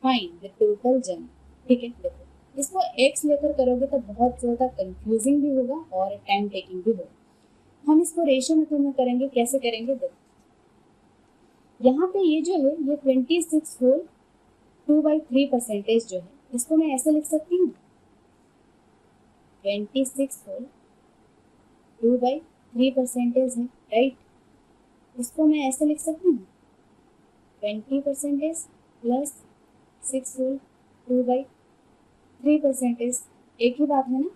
Find the total journey, ठीक है। देखो इसको x लेकर करोगे तो बहुत ज़्यादा कंफ्यूजिंग भी होगा और टाइम टेकिंग भी होगा। हम इसको रेशियो मेथड में करेंगे, कैसे करेंगे देखो, यहाँ पे ये जो है ये 26 होल 2/3% जो है इसको मैं ऐसे लिख सकती हूँ, 26 होल 2/3% है, राइट। इसको मैं ऐसे लिख सकती हूँ 20% प्लस 6 होल 2/3%, एक ही बात है ना,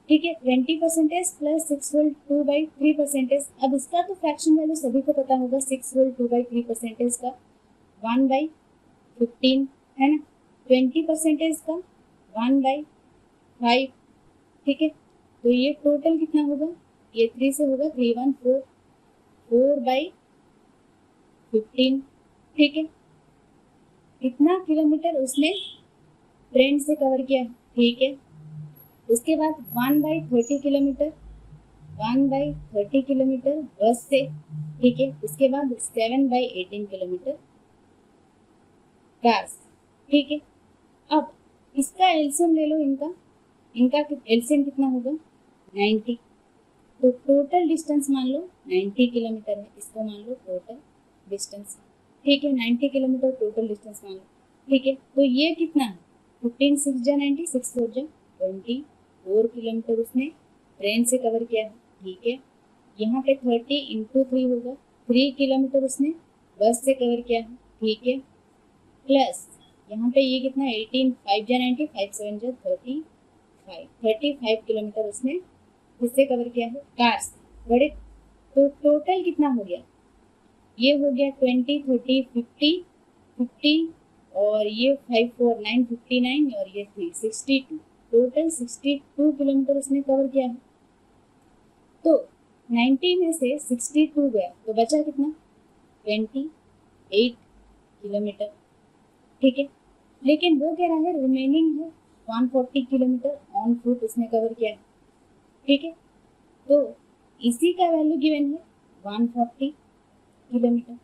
ठीक है। 20% प्लस 6 होल 2/3%। अब इसका तो फ्रैक्शन वैल्यू सभी को पता होगा, 6 होल 2/3% का 1/15 है ना, 20% का 1/5, ठीक है। तो ये टोटल कितना होगा, ये 3 से होगा 314, 4/15, ठीक है। कितना किलोमीटर उसने ट्रेन से कवर किया, ठीक है। उसके बाद 1/30 किलोमीटर, 1/30 किलोमीटर बस से, ठीक है। उसके बाद 7/18 किलोमीटर कार से, ठीक है। अब इसका एलसीएम ले लो, इनका एलसीएम कितना होगा 90। तो टोटल डिस्टेंस मान लो 90 किलोमीटर है, इसको मान लो टोटल डिस्टेंस, ठीक है। 90 किलोमीटर टोटल डिस्टेंस मान लो, ठीक है। तो ये कितना है, 15 6 जा 90, 6 4 जा 24 किलोमीटर उसने ट्रेन से कवर किया है, ठीक है। यहाँ पे 30 इंटू 3 होगा, 3 किलोमीटर उसने बस से कवर किया है, ठीक है। प्लस यहाँ पे ये कितना 18, 5 जा 90, 5 7 जा 35 किलोमीटर उसने किससे कवर किया है, कार से, बड़े। तो टोटल कितना हो गया, ये हो गया 20 30 50 और ये 5 4 9 59 और ये 3 62, टोटल 62 किलोमीटर उसने कवर किया है। तो 90 में से 62 गया तो बचा कितना 28 किलोमीटर, ठीक है। लेकिन वो कह रहा है रिमेनिंग है 140 किलोमीटर ऑन फुट उसने कवर किया है, ठीक है। तो इसी का वैल्यू गिवन है 140 किलोमीटर,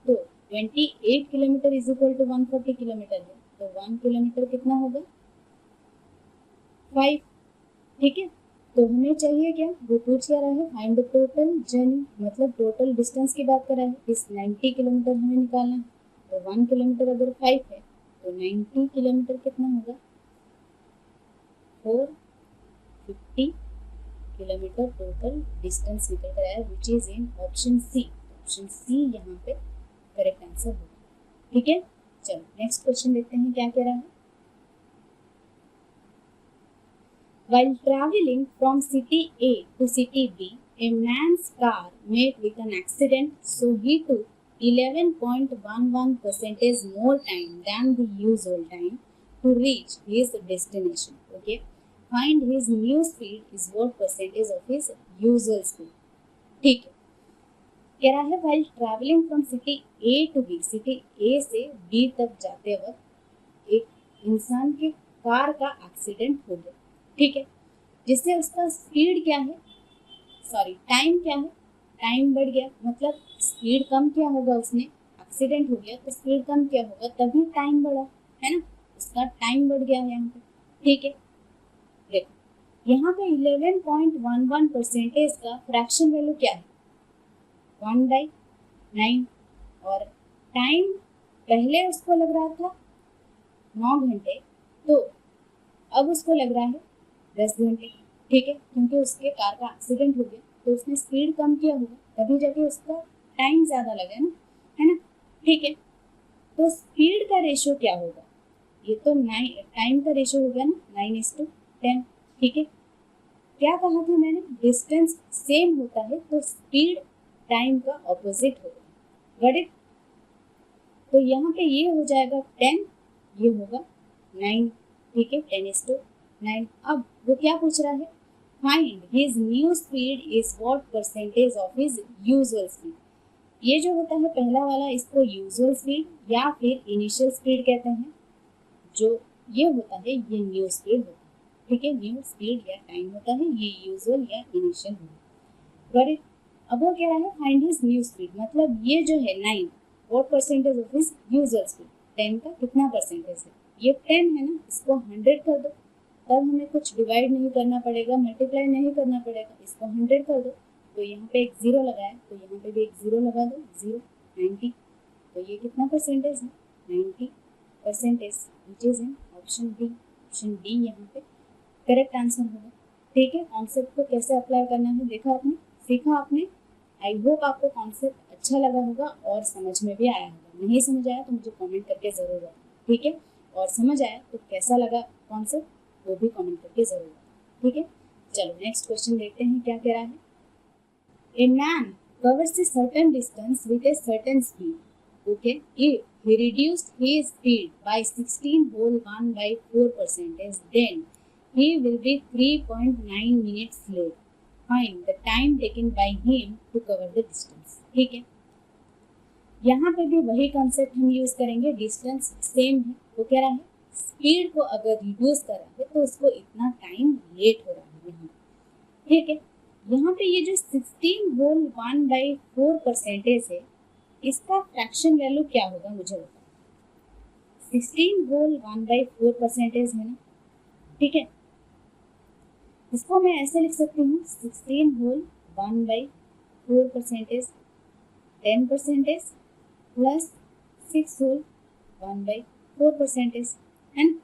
तो 28 kilometre is equal to 140 kilometre है, तो 1 किलोमीटर कितना होगा 5, ठीक है। तो हमें चाहिए क्या, वो पूछ क्या रहा है, फाइंड द टोटल जर्नी, मतलब टोटल डिस्टेंस की बात कर रहा है। इस 90 किलोमीटर हमें निकालना है, तो 1 किलोमीटर अगर 5 है तो 90 किलोमीटर कितना होगा 450 किलोमीटर टोटल डिस्टेंस निकल कर आया, which is in option C. Option C यहाँ पे करेक्ट आंसर होगा, ठीक है। चलो नेक्स्ट क्वेश्चन देखते हैं क्या कह रहा है। While traveling from city A to city B, a man's car met with an accident, so he took 11.11% more time than the usual time to reach his destination. Okay, find his new speed is what percentage of his usual speed. ठीक है, कह रहा है while traveling from city A to B, city A से B तक जाते वक्त एक इंसान के कार का एक्सीडेंट हो गया, ठीक है, जिससे उसका स्पीड क्या है, सॉरी टाइम क्या है, टाइम बढ़ गया, मतलब स्पीड कम क्या होगा, उसने एक्सीडेंट हो गया तो स्पीड कम क्या होगा, तभी टाइम बढ़ा, है ना, उसका टाइम बढ़ गया यहाँ पे, ठीक है। देखो यहाँ पे 11.11% का फ्रैक्शन वैल्यू क्या है, 1/9, और टाइम पहले उसको लग रहा था 9 घंटे, तो अब उसको लग रहा है 10 घंटे, ठीक है, क्योंकि उसके कार का एक्सीडेंट हो गया तो उसने स्पीड कम किया होगा, तभी जाके उसका टाइम ज़्यादा लगा ना, है ना, ठीक है। तो स्पीड का रेशियो क्या होगा, ये तो 9 टाइम का रेशियो हो गया ना, 9:10, ठीक है। क्या कहा था मैंने, डिस्टेंस सेम होता है तो स्पीड टाइम का ऑपोजिट होगा, गॉट इट। तो यहाँ पे ये हो जाएगा 10, ये होगा 9, ठीक है, 10:9। अब वो क्या पूछ रहा है, find his new speed is what percentage of his usual speed. ये जो होता है पहला वाला, इसको यूजुअल स्पीड या फिर इनिशियल स्पीड कहते हैं, जो ये होता है ये न्यू स्पीड होता है, ठीक है, न्यू स्पीड या टाइम होता है, ये यूजुअल या इनिशियल होता है, गॉट इट। अब वो कह रहा है फाइंड हिज न्यू स्पीड, मतलब ये जो है 9 what percentage of his usual speed, 10 का कितना परसेंटेज है, ये 10 है ना, इसको 100 कर दो, तब हमें कुछ डिवाइड नहीं करना पड़ेगा, मल्टीप्लाई नहीं करना पड़ेगा, इसको 100 कर दो, तो यहाँ पे एक जीरो लगाया तो यहाँ पे भी एक जीरो लगा दो, 0, 90, तो ये कितना परसेंटेज है, 90%, विच is in option D, option D यहाँ पे करेक्ट आंसर होगा, ठीक है। कॉन्सेप्ट को कैसे अप्लाई करना है देखा आपने, सीखा आपने, आई होप आपको कॉन्सेप्ट अच्छा लगा होगा और समझ में भी आया होगा, नहीं समझ आया तो मुझे कमेंट करके ज़रूर बताओ, ठीक है, और समझ आया तो कैसा लगा कॉन्सेप्ट वो भी कमेंट करके ज़रूर बताओ, ठीक है। चलो नेक्स्ट क्वेश्चन देखते हैं क्या कह रहा है। A man covers a certain distance with a certain speed, okay, if he reduced his speed by 16 whole 1/4%, then he will be 3.9 minutes late. Find the time taken by him to cover the distance, ठीक है। यहाँ पे भी वही concept हम use करेंगे, distance same है, वो कह रहा है स्पीड को अगर रिड्यूस करा है तो उसको इतना टाइम लेट हो रहा है यहाँ, ठीक है। यहाँ पे ये जो 16 होल 1/4% है, इसका फ्रैक्शन वैल्यू क्या होगा मुझे बताओ, 16 होल 1/4% है ना, ठीक है, इसको मैं ऐसे लिख सकती हूँ 16 होल 1/4%, 10% प्लस 6 होल 1/4%, है ना,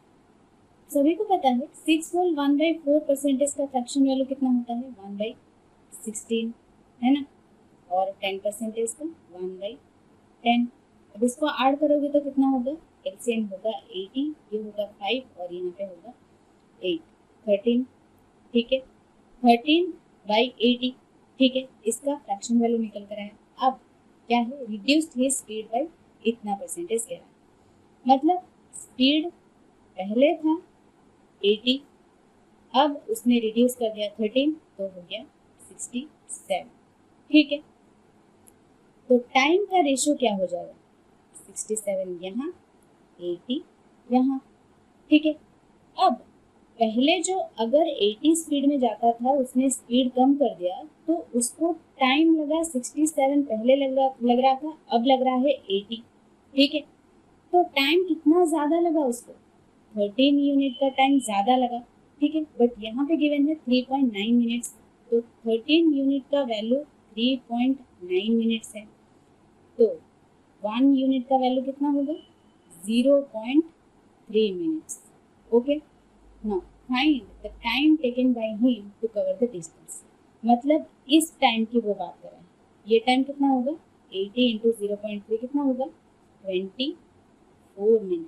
सभी को पता है 6 होल 1/4% का फ्रैक्शन वैल्यू कितना होता है, 1/16, है ना, और 10% का 1/10। अब इसको ऐड करोगे तो कितना होगा, एलसीएम होगा 80, ये होगा 5 और यहाँ पे होगा 8, 13, ठीक है, 13/80, ठीक है, इसका फ्रैक्शन वैल्यू निकल कर आया। अब क्या है, रिड्यूस्ड हिज स्पीड बाय इतना परसेंटेज कह रहा है, मतलब स्पीड पहले था 80, अब उसने रिड्यूस कर दिया 13 तो हो गया 67, ठीक है। तो टाइम का रेशियो क्या हो जाएगा, 67 यहाँ, 80 यहाँ, ठीक है। अब पहले जो अगर 80 स्पीड में जाता था उसने स्पीड कम कर दिया तो उसको टाइम लगा 67, पहले लग रहा था, अब लग रहा है 80, ठीक है। तो टाइम कितना ज़्यादा लगा उसको, 13 यूनिट का टाइम ज़्यादा लगा, ठीक है, बट यहाँ पे गिवन है 3.9 मिनट्स, तो 13 यूनिट का वैल्यू 3.9 मिनट्स है, तो 1 यूनिट का वैल्यू कितना होगा, 0.3 minutes, okay. Now find the time taken by him to cover the distance, मतलब इस टाइम की वो बात कर रहे हैं, ये टाइम कितना होगा, 80 इंटू 0.3 कितना होगा, 24 minute,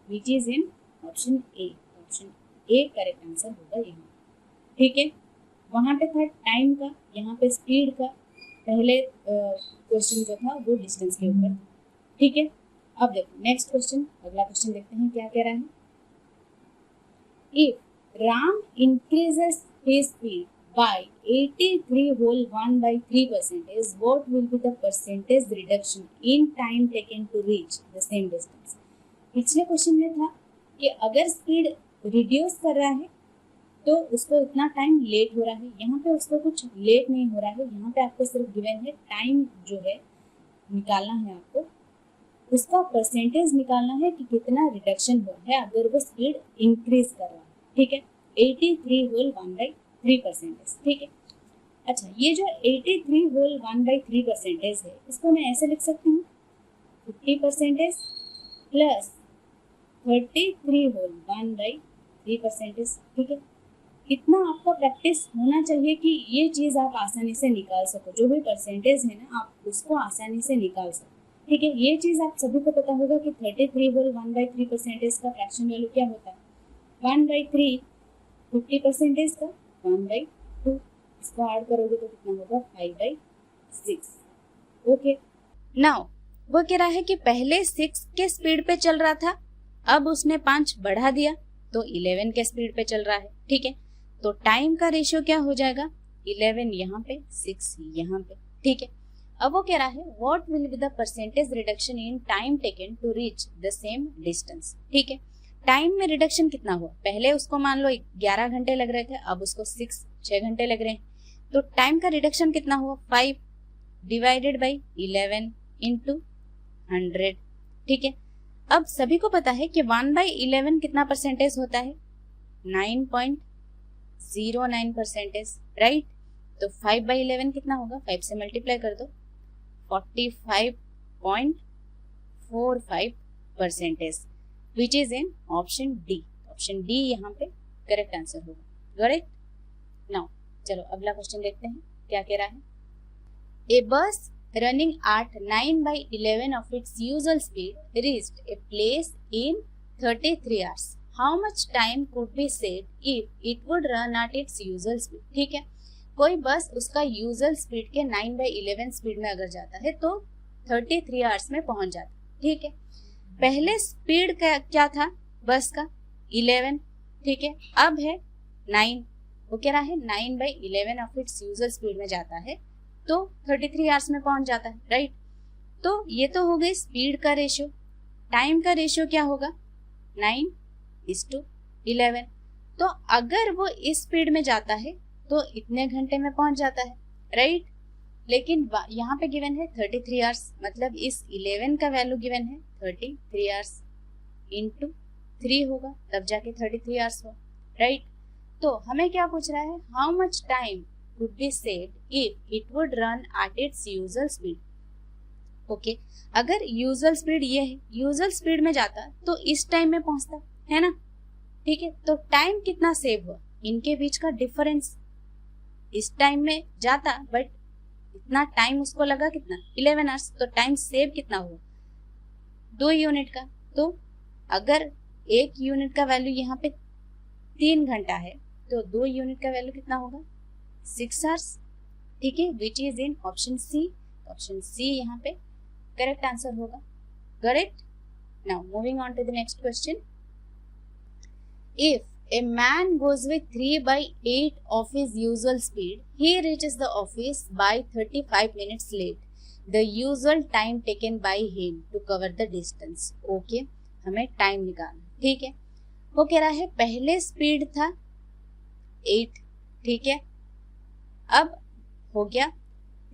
which is in option A, option A correct answer होगा यहाँ, ठीक है। वहाँ पे था टाइम का, यहाँ पे स्पीड का, पहले क्वेश्चन जो था वो डिस्टेंस के ऊपर, ठीक है। अब देखो नेक्स्ट क्वेश्चन, अगला क्वेश्चन देखते हैं क्या कह रहा है। If Ram increases his speed by 83 whole 1/3% is what will be the percentage reduction in time taken to reach the same distance. पिछले क्वेश्चन में था कि अगर स्पीड रिड्यूस कर रहा है तो उसको इतना टाइम लेट हो रहा है, यहाँ पे उसको कुछ लेट नहीं हो रहा है, यहाँ पे आपको सिर्फ गिवन है टाइम जो है निकालना है, आपको उसका परसेंटेज निकालना है कि कितना रिडक्शन हुआ है अगर वो स्पीड इंक्रीज कर रहा है, ठीक है। 83 होल 1/3%, ठीक है। अच्छा, ये जो 83 होल 1/3% है, इसको मैं ऐसे लिख सकती हूँ 50% प्लस 33 होल 1/3%, ठीक है। इतना आपका प्रैक्टिस होना चाहिए कि ये चीज़ आप आसानी से निकाल सको, जो भी परसेंटेज है ना आप उसको आसानी से निकाल सको, ठीक है। ये चीज़ आप सभी को पता होगा कि 33 होल 1/3% का फ्रैक्शन वैल्यू क्या होता है, 1/3, 50% का 1/2, इसको ऐड करोगे तो कितना होगा 5/6, ओके। नाउ वो कह रहा है कि पहले 6 के स्पीड पे चल रहा था, अब उसने 5 बढ़ा दिया तो 11 के स्पीड पे चल रहा है, ठीक है। तो टाइम का रेशियो क्या हो जाएगा, 11 यहाँ पे 6 यहाँ पे, ठीक है। अब वो कह रहा है what will be the percentage reduction in time taken to reach the same distance, ठीक है। टाइम में रिडक्शन कितना हुआ, पहले उसको मान लो 11 घंटे लग रहे थे, अब उसको 6 घंटे लग रहे हैं, तो टाइम का रिडक्शन कितना हुआ, 5 डिवाइडेड बाई 11 इंटू 100, ठीक है। अब सभी को पता है कि 1/11 कितना परसेंटेज होता है, 9.09%, राइट। तो 5/11 कितना होगा, 5 से मल्टीप्लाई कर दो, 45.45%, विच is in option D. Option D यहाँ पे करेक्ट आंसर होगा, करेक्ट। नाउ चलो अगला क्वेश्चन देखते हैं क्या कह रहा है। ए बस running at 9/11 of its usual speed reached a place in 33 hours. How much time could be saved if it would run at its usual speed? ठीक है, कोई बस उसका यूजुअल स्पीड के 9/11 स्पीड में अगर जाता है तो 33 आवर्स में पहुंच जाता है, ठीक है। पहले स्पीड क्या था बस का, 11, ठीक है। अब है 9, वो कह रहा है 9/11 ऑफ इट्स यूजुअल स्पीड में जाता है तो 33 आवर्स में पहुंच जाता है, राइट। तो ये तो हो गई स्पीड का रेशियो। टाइम का रेशियो क्या होगा, 9:11। तो अगर वो इस स्पीड में जाता है तो इतने घंटे में पहुंच जाता है, राइट। लेकिन यहाँ पे गिवन है 33 आवर्स, मतलब इस 11 का वैल्यू गिवन है 33 आवर्स इंटू 3 होगा, तब जाके 33 आवर्स हो, राइट। तो हमें क्या पूछ रहा है, how much time could be saved if it would run at its usual speed. Okay, अगर यूजुअल स्पीड ये है, यूजुअल स्पीड में जाता तो इस टाइम में पहुंचता है ना, ठीक है। तो टाइम कितना सेव हुआ, इनके बीच का डिफरेंस, इस टाइम में जाता बट इतना टाइम उसको लगा कितना, 11 आवर्स, तो टाइम सेव कितना हुआ, 2 यूनिट का। तो अगर 1 यूनिट का वैल्यू यहाँ पे 3 घंटा है तो 2 यूनिट का वैल्यू कितना होगा, 6 आवर्स, ठीक है, which is in option C. Option C यहाँ पे करेक्ट आंसर होगा, correct. Now moving on to the next question. If a man goes with 3/8 of his usual speed, he reaches the office by 35 minutes late. The usual time taken by him to cover the distance. Okay, हमें time निकालना, ठीक है। वो कह रहा है पहले speed था 8, ठीक है, अब हो गया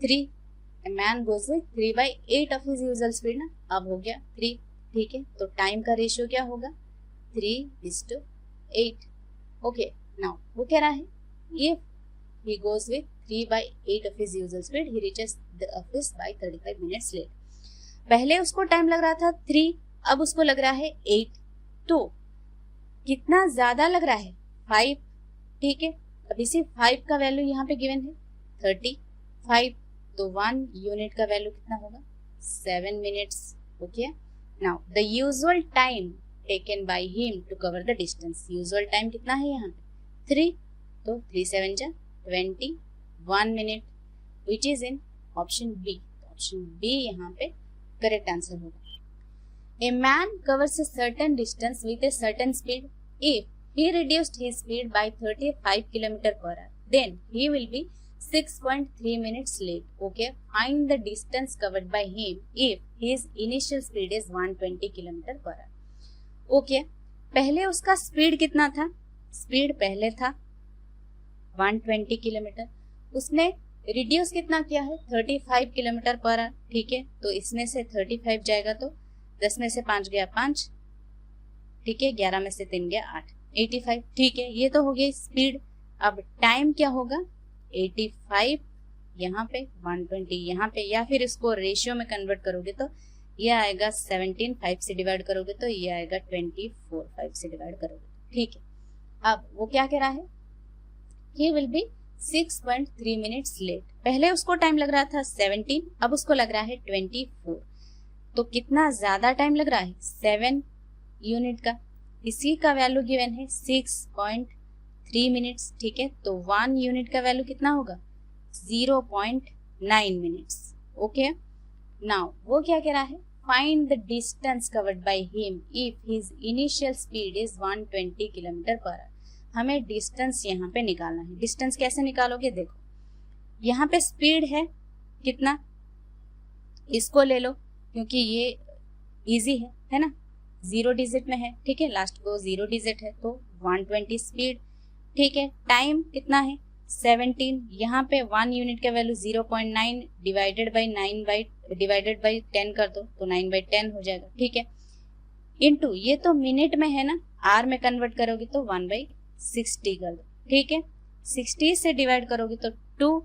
3, a man goes with 3/8 of his usual speed ना, अब हो गया 3, ठीक है। तो टाइम का रेशियो क्या होगा, 3:8, ओके। नाउ वो कह रहा है if he goes with 3/8 of his usual speed, he reaches the office by 35 minutes late. पहले उसको टाइम लग रहा था 3, अब उसको लग रहा है 8, तो कितना ज्यादा लग रहा है, 5, ठीक है। अब इसी 5 का वैल्यू यहाँ पे गिवन है 35, तो 1 यूनिट का वैल्यू कितना होगा, 7 minutes, okay. Now the usual time taken by him to cover the distance, usual time कितना है यहाँ पे 3, तो 3 7 जा 21 minute, which is in option B. Option B यहाँ पे करेक्ट आंसर होगा। A man covers a certain distance with a certain speed if he reduced his speed by 35 km per hour. then he will be 6.3 minutes late. Okay, find the distance covered by him if his initial speed is 120 km per hour. Okay, पहले उसका speed कितना था? Speed पहले था 120 kilometre, उसने reduce कितना किया है? 35 किलोमीटर पर आवर. ठीक है, तो इसमें से 35 जाएगा तो 10 में से 5 गया 5, ठीक है, 11 में से 3 गया 8, 85. ठीक है, ये तो हो गई स्पीड. अब टाइम क्या होगा? 85 यहाँ पे, 120 यहाँ पे, या फिर इसको रेशियो में कन्वर्ट करोगे तो ये आएगा 17, 5 से डिवाइड करोगे तो ये आएगा 24, 5 से डिवाइड करोगे. ठीक है, अब वो क्या कह रहा है? He will be 6.3 minutes late. पहले उसको टाइम लग रहा था 17, अब उसको लग रहा है 24. तो कितना ज्यादा टाइम लग रहा है? 7 यूनिट का. इसी का वैल्यू गिवन है 6.3 मिनट्स. ठीक है, तो 1 यूनिट का वैल्यू कितना होगा? 0.9 मिनट्स. ओके, नाउ वो क्या कह रहा है? Find the distance covered by him if his initial speed is 120 kilometre per hour. हमें डिस्टेंस यहाँ पे निकालना है. डिस्टेंस कैसे निकालोगे? देखो, यहाँ पे स्पीड है कितना, इसको ले लो क्योंकि ये इजी है ना, 0 डिजिट में है. ठीक है, लास्ट को 0 डिजिट है तो 120 स्पीड. ठीक है, टाइम कितना है? 17. यहाँ पे 1 यूनिट का वैल्यू 0.9 डिवाइडेड बाई 10 कर दो तो 9/10 हो जाएगा. ठीक है, इनटू ये तो मिनट में है ना, आर में कन्वर्ट करोगे तो 1/60 कर दो. ठीक है, 60 से डिवाइड करोगे तो 2.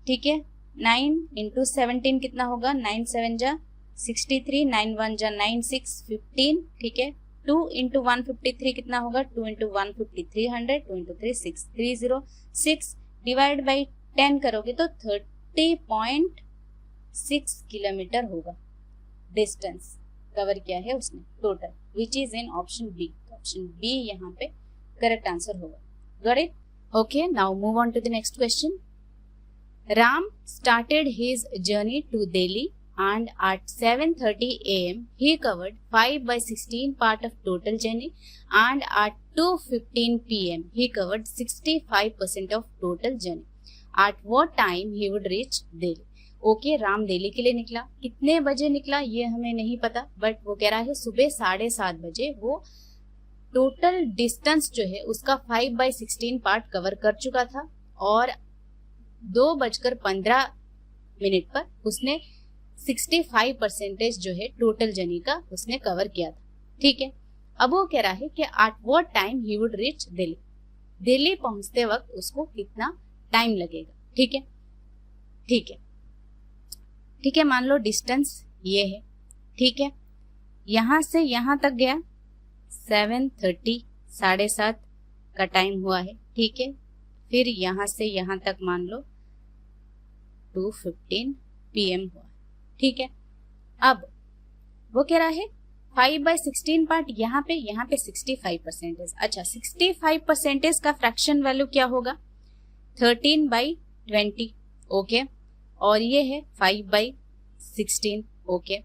ठीक है, 9 इंटू 17 कितना होगा? 9 7 जा 63, 9 1 जा 9 6 15. ठीक है, 2 इंटू 153 कितना होगा? 2 इंटू 150 300, 2 इंटू 3 6 306 डिवाइड बाई 10 करोगे तो 30.6 किलोमीटर होगा. डिस्टेंस कवर किया है उसने total, which is in option B. Option B यहाँ पे करेक्ट आंसर होगा. Got it? Okay, now move on to the next question. Ram started his journey to Delhi and at 7:30 a.m. he covered 5/16 part of total journey and at 2:15 p.m. he covered 65% of total journey. At what time he would reach Delhi? Okay, Ram Delhi के लिए निकला. कितने बजे निकला ये हमें नहीं पता, बट वो कह रहा है सुबह 7:30 बजे वो टोटल डिस्टेंस जो है उसका 5/16 पार्ट कवर कर चुका था और 2:15 पर उसने 65% जो है टोटल जर्नी का उसने कवर किया था. ठीक है, अब वो कह रहा है कि at what time he would reach Delhi. Delhi पहुंचते वक्त उसको कितना टाइम लगेगा. ठीक है, ठीक है, ठीक है, मान लो डिस्टेंस ये है. ठीक है, यहां से यहां तक गया 7:30, 7:30 का टाइम हुआ है. ठीक है, फिर यहां से यहां तक मान लो 2:15 PM हुआ. ठीक है, अब वो कह रहा है 5/16 पार्ट यहाँ पे 65%. अच्छा, 65% का फ्रैक्शन वैल्यू क्या होगा? 13/20. ओके, और ये है 5/16. ओके,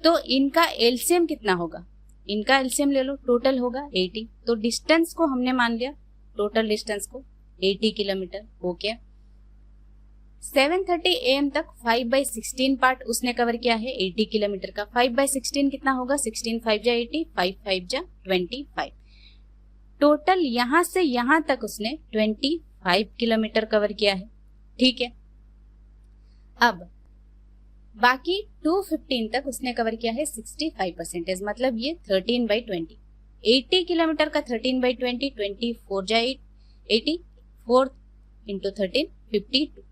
तो इनका एलसीएम कितना होगा? इनका एलसीएम ले लो, टोटल होगा 80. तो डिस्टेंस को हमने मान लिया, टोटल डिस्टेंस को 80 किलोमीटर. ओके, 7:30 AM तक 5/16 पार्ट उसने कवर किया है 80 किलोमीटर का. 5/16 कितना होगा? 16 5 जा 80, 5 5 जा 25. टोटल यहां से यहां तक उसने 25 किलोमीटर कवर किया है. ठीक है, अब बाकी 2:15 तक उसने कवर किया है 65%, मतलब ये 13/20. 80 किलोमीटर का 13/20, 24 जा 80, 4 इंटू 13 52.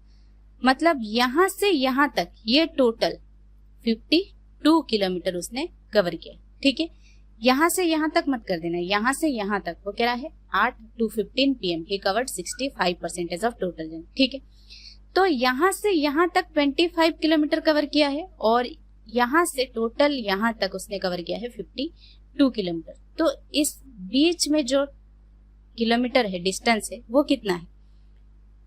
मतलब यहां से यहां तक ये टोटल 52 किलोमीटर उसने कवर किया. ठीक है, यहां से यहां तक मत कर देना, यहां से यहां तक वो कह रहा है 8:15 PM he covered 65% of total journey. ठीक है, तो यहां से यहां तक 25 किलोमीटर कवर किया है और यहां से टोटल यहां तक उसने कवर किया है 52 किलोमीटर. तो इस बीच में जो किलोमीटर है, डिस्टेंस है, वो कितना है?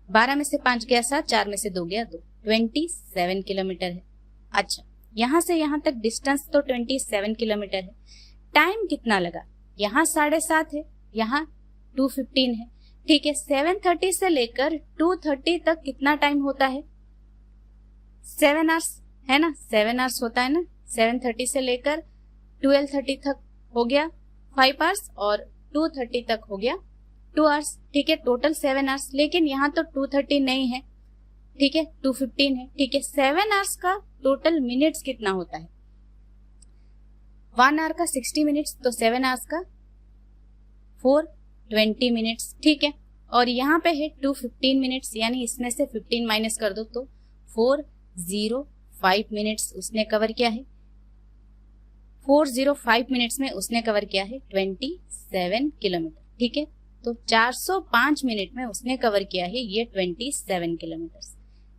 12 में से 5 गया 7, 4 में से 2 गया 2, 27 किलोमीटर है. अच्छा, यहां से यहां तक डिस्टेंस तो 27 किलोमीटर है. टाइम कितना लगा? यहाँ 7:30 है, यहाँ 2:15 है. ठीक है, 7:30 से लेकर 2:30 तक कितना टाइम होता है? 7 आवर्स है ना, 7 आवर्स होता है ना। 7:30 से लेकर 12:30 तक हो गया 5 आवर्स और 2:30 तक हो गया 2 आवर्स। ठीक है, टोटल 7 आवर्स। लेकिन यहाँ तो 2:30 नहीं है, ठीक है, 2:15 है। ठीक है, 7 आवर्स का टोटल मिनट्स कितना होता है? 1 आवर का 60 मिनट्स, तो 7 आवर्स का 420 मिनट्स। ठीक है, और यहाँ पे है 215 मिनट्स, यानी इसमें से 15 माइनस कर दो तो 405 मिनट्स उसने कवर किया है। 405 मिनट्स में उसने कवर किया है 27 किलोमीटर। ठीक है, तो 405 मिनट में उसने कवर किया है ये 27 किलोमीटर।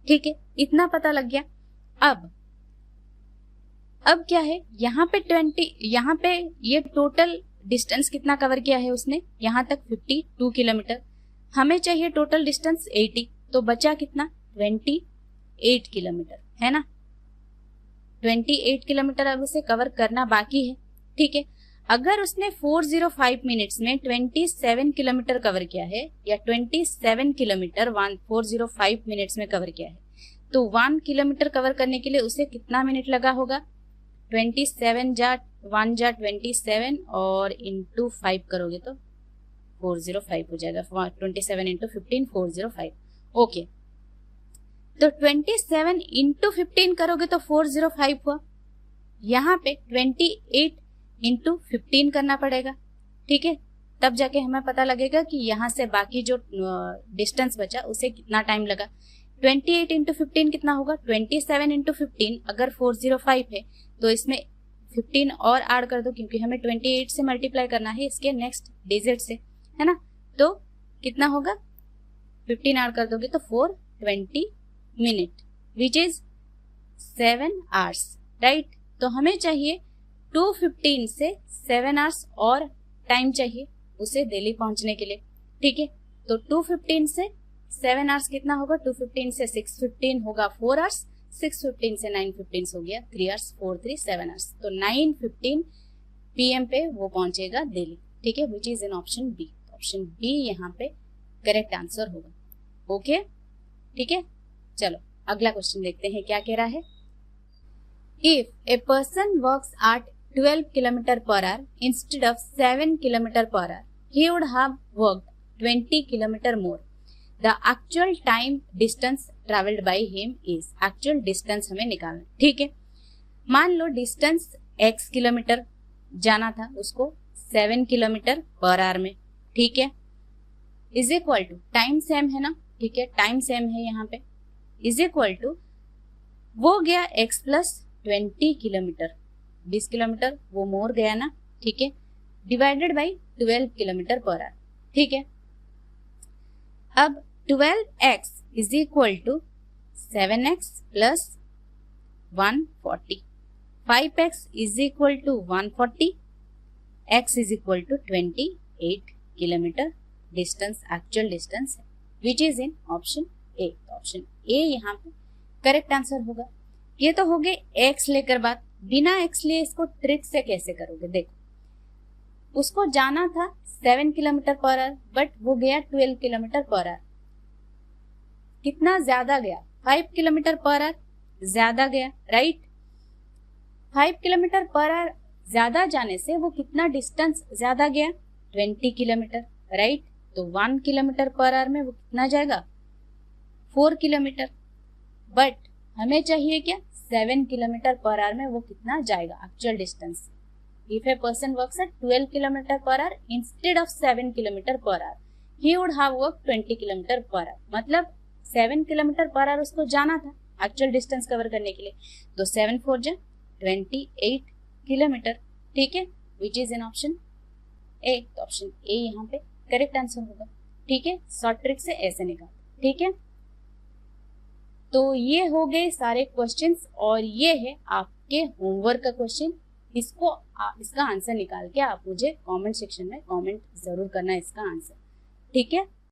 ठीक है, इतना पता लग गया। अब क्या है, यहाँ पे ये टोटल डिस्टेंस कितना कवर किया है उसने? यहाँ तक 52 किलोमीटर। हमें चाहिए टोटल डिस्टेंस 80, तो बचा कितना? 28 किलोमीटर, है ना। 28 किलोमीटर अब उसे कवर करना बाकी है। ठीक है, अगर उसने 405 मिनट्स में 27 किलोमीटर कवर किया है, या 27 किलोमीटर 405 मिनट्स में कवर किया है, तो 1 किलोमीटर कवर करने के लिए उसे कितना मिनट लगा होगा? 27 जा 1 जा 27 और इंटू 5 करोगे तो 405 हो जाएगा। 27 इंटू 15 405। ओके, तो 27 इंटू 15 करोगे तो 405 हुआ। यहाँ पे 28 इंटू 15 करना पड़ेगा। ठीक है, तब जाके हमें पता लगेगा कि यहाँ से बाकी जो डिस्टेंस बचा उसे कितना टाइम लगा। 28 इंटू 15 कितना होगा? 27 इंटू 15, अगर 405 है तो इसमें 15 और ऐड कर दो, क्योंकि हमें 28 से मल्टीप्लाई करना है इसके नेक्स्ट डिजिट से, है ना। तो कितना होगा? 15 ऐड कर दोगे तो 420 minute, which is 7 hours, right. तो हमें चाहिए 2:15 से 7 आवर्स और टाइम चाहिए उसे दिल्ली पहुंचने के लिए। ठीक है, तो 2:15 से 7 आवर्स कितना होगा? 2:15 से 6:15 होगा 4 आवर्स, 6:15 से 9:15 हो गया 3 आवर्स, 4 3 7 आवर्स। तो 9:15 PM पे वो पहुंचेगा दिल्ली। ठीक है, which is in option B. Option B यहाँ पे करेक्ट आंसर होगा। ओके, ठीक है, चलो अगला क्वेश्चन देखते हैं क्या कह रहा है। If a person works at 12 kilometre per hour instead of 7 kilometre per hour, he would have worked 20 kilometre more. The actual time distance traveled by him is, actual distance हमें निकालना। ठीक है, मान लो डिस्टेंस x किलोमीटर जाना था उसको 7 kilometre per hour में। ठीक है, is equal to time same है ना। ठीक है, टाइम सेम है यहाँ पे, इज इक्वल टू वो गया x प्लस 20 किलोमीटर, 20 किलोमीटर वो मोर गया ना। ठीक है, डिवाइडेड बाई 12 किलोमीटर पर आवर। ठीक है, अब 12x is equal to 7x plus 140, 5x is equal to 140, x is equal to 28 kilometre distance, actual distance है, which is in option A. Option A यहाँ पे करेक्ट आंसर होगा। ये तो हो गए x लेकर बात, बिना x लिए इसको ट्रिक से कैसे करोगे? देखो, उसको जाना था 7 किलोमीटर पर आवर, बट वो गया 12 किलोमीटर पर आवर। कितना ज्यादा गया? 5 किलोमीटर पर आवर ज्यादा गया, राइट। 5 किलोमीटर पर आवर ज्यादा जाने से वो कितना डिस्टेंस ज्यादा गया? 20 किलोमीटर, राइट। तो 1 किलोमीटर पर आवर में वो कितना जाएगा? 4 किलोमीटर। बट हमें चाहिए क्या? 7 किलोमीटर पर आवर में वो कितना जाएगा actual distance. If a person works at 12 kilometer per hour instead of 7 kilometer per hour, he would have worked 20 kilometer per hour। मतलब 7 किलोमीटर पर आवर उसको जाना था एक्चुअल डिस्टेंस कवर करने के लिए, तो 7 4 जा 28 किलोमीटर। ठीक है, विच इज इन ऑप्शन ए। तो ऑप्शन ए यहाँ पे करेक्ट आंसर होगा। ठीक है, शॉर्ट ट्रिक से ऐसे निकाल। ठीक है, तो ये हो गए सारे क्वेश्चंस और ये है आपके होमवर्क का क्वेश्चन। इसका आंसर निकाल के आप मुझे कमेंट सेक्शन में कमेंट जरूर करना इसका आंसर। ठीक है।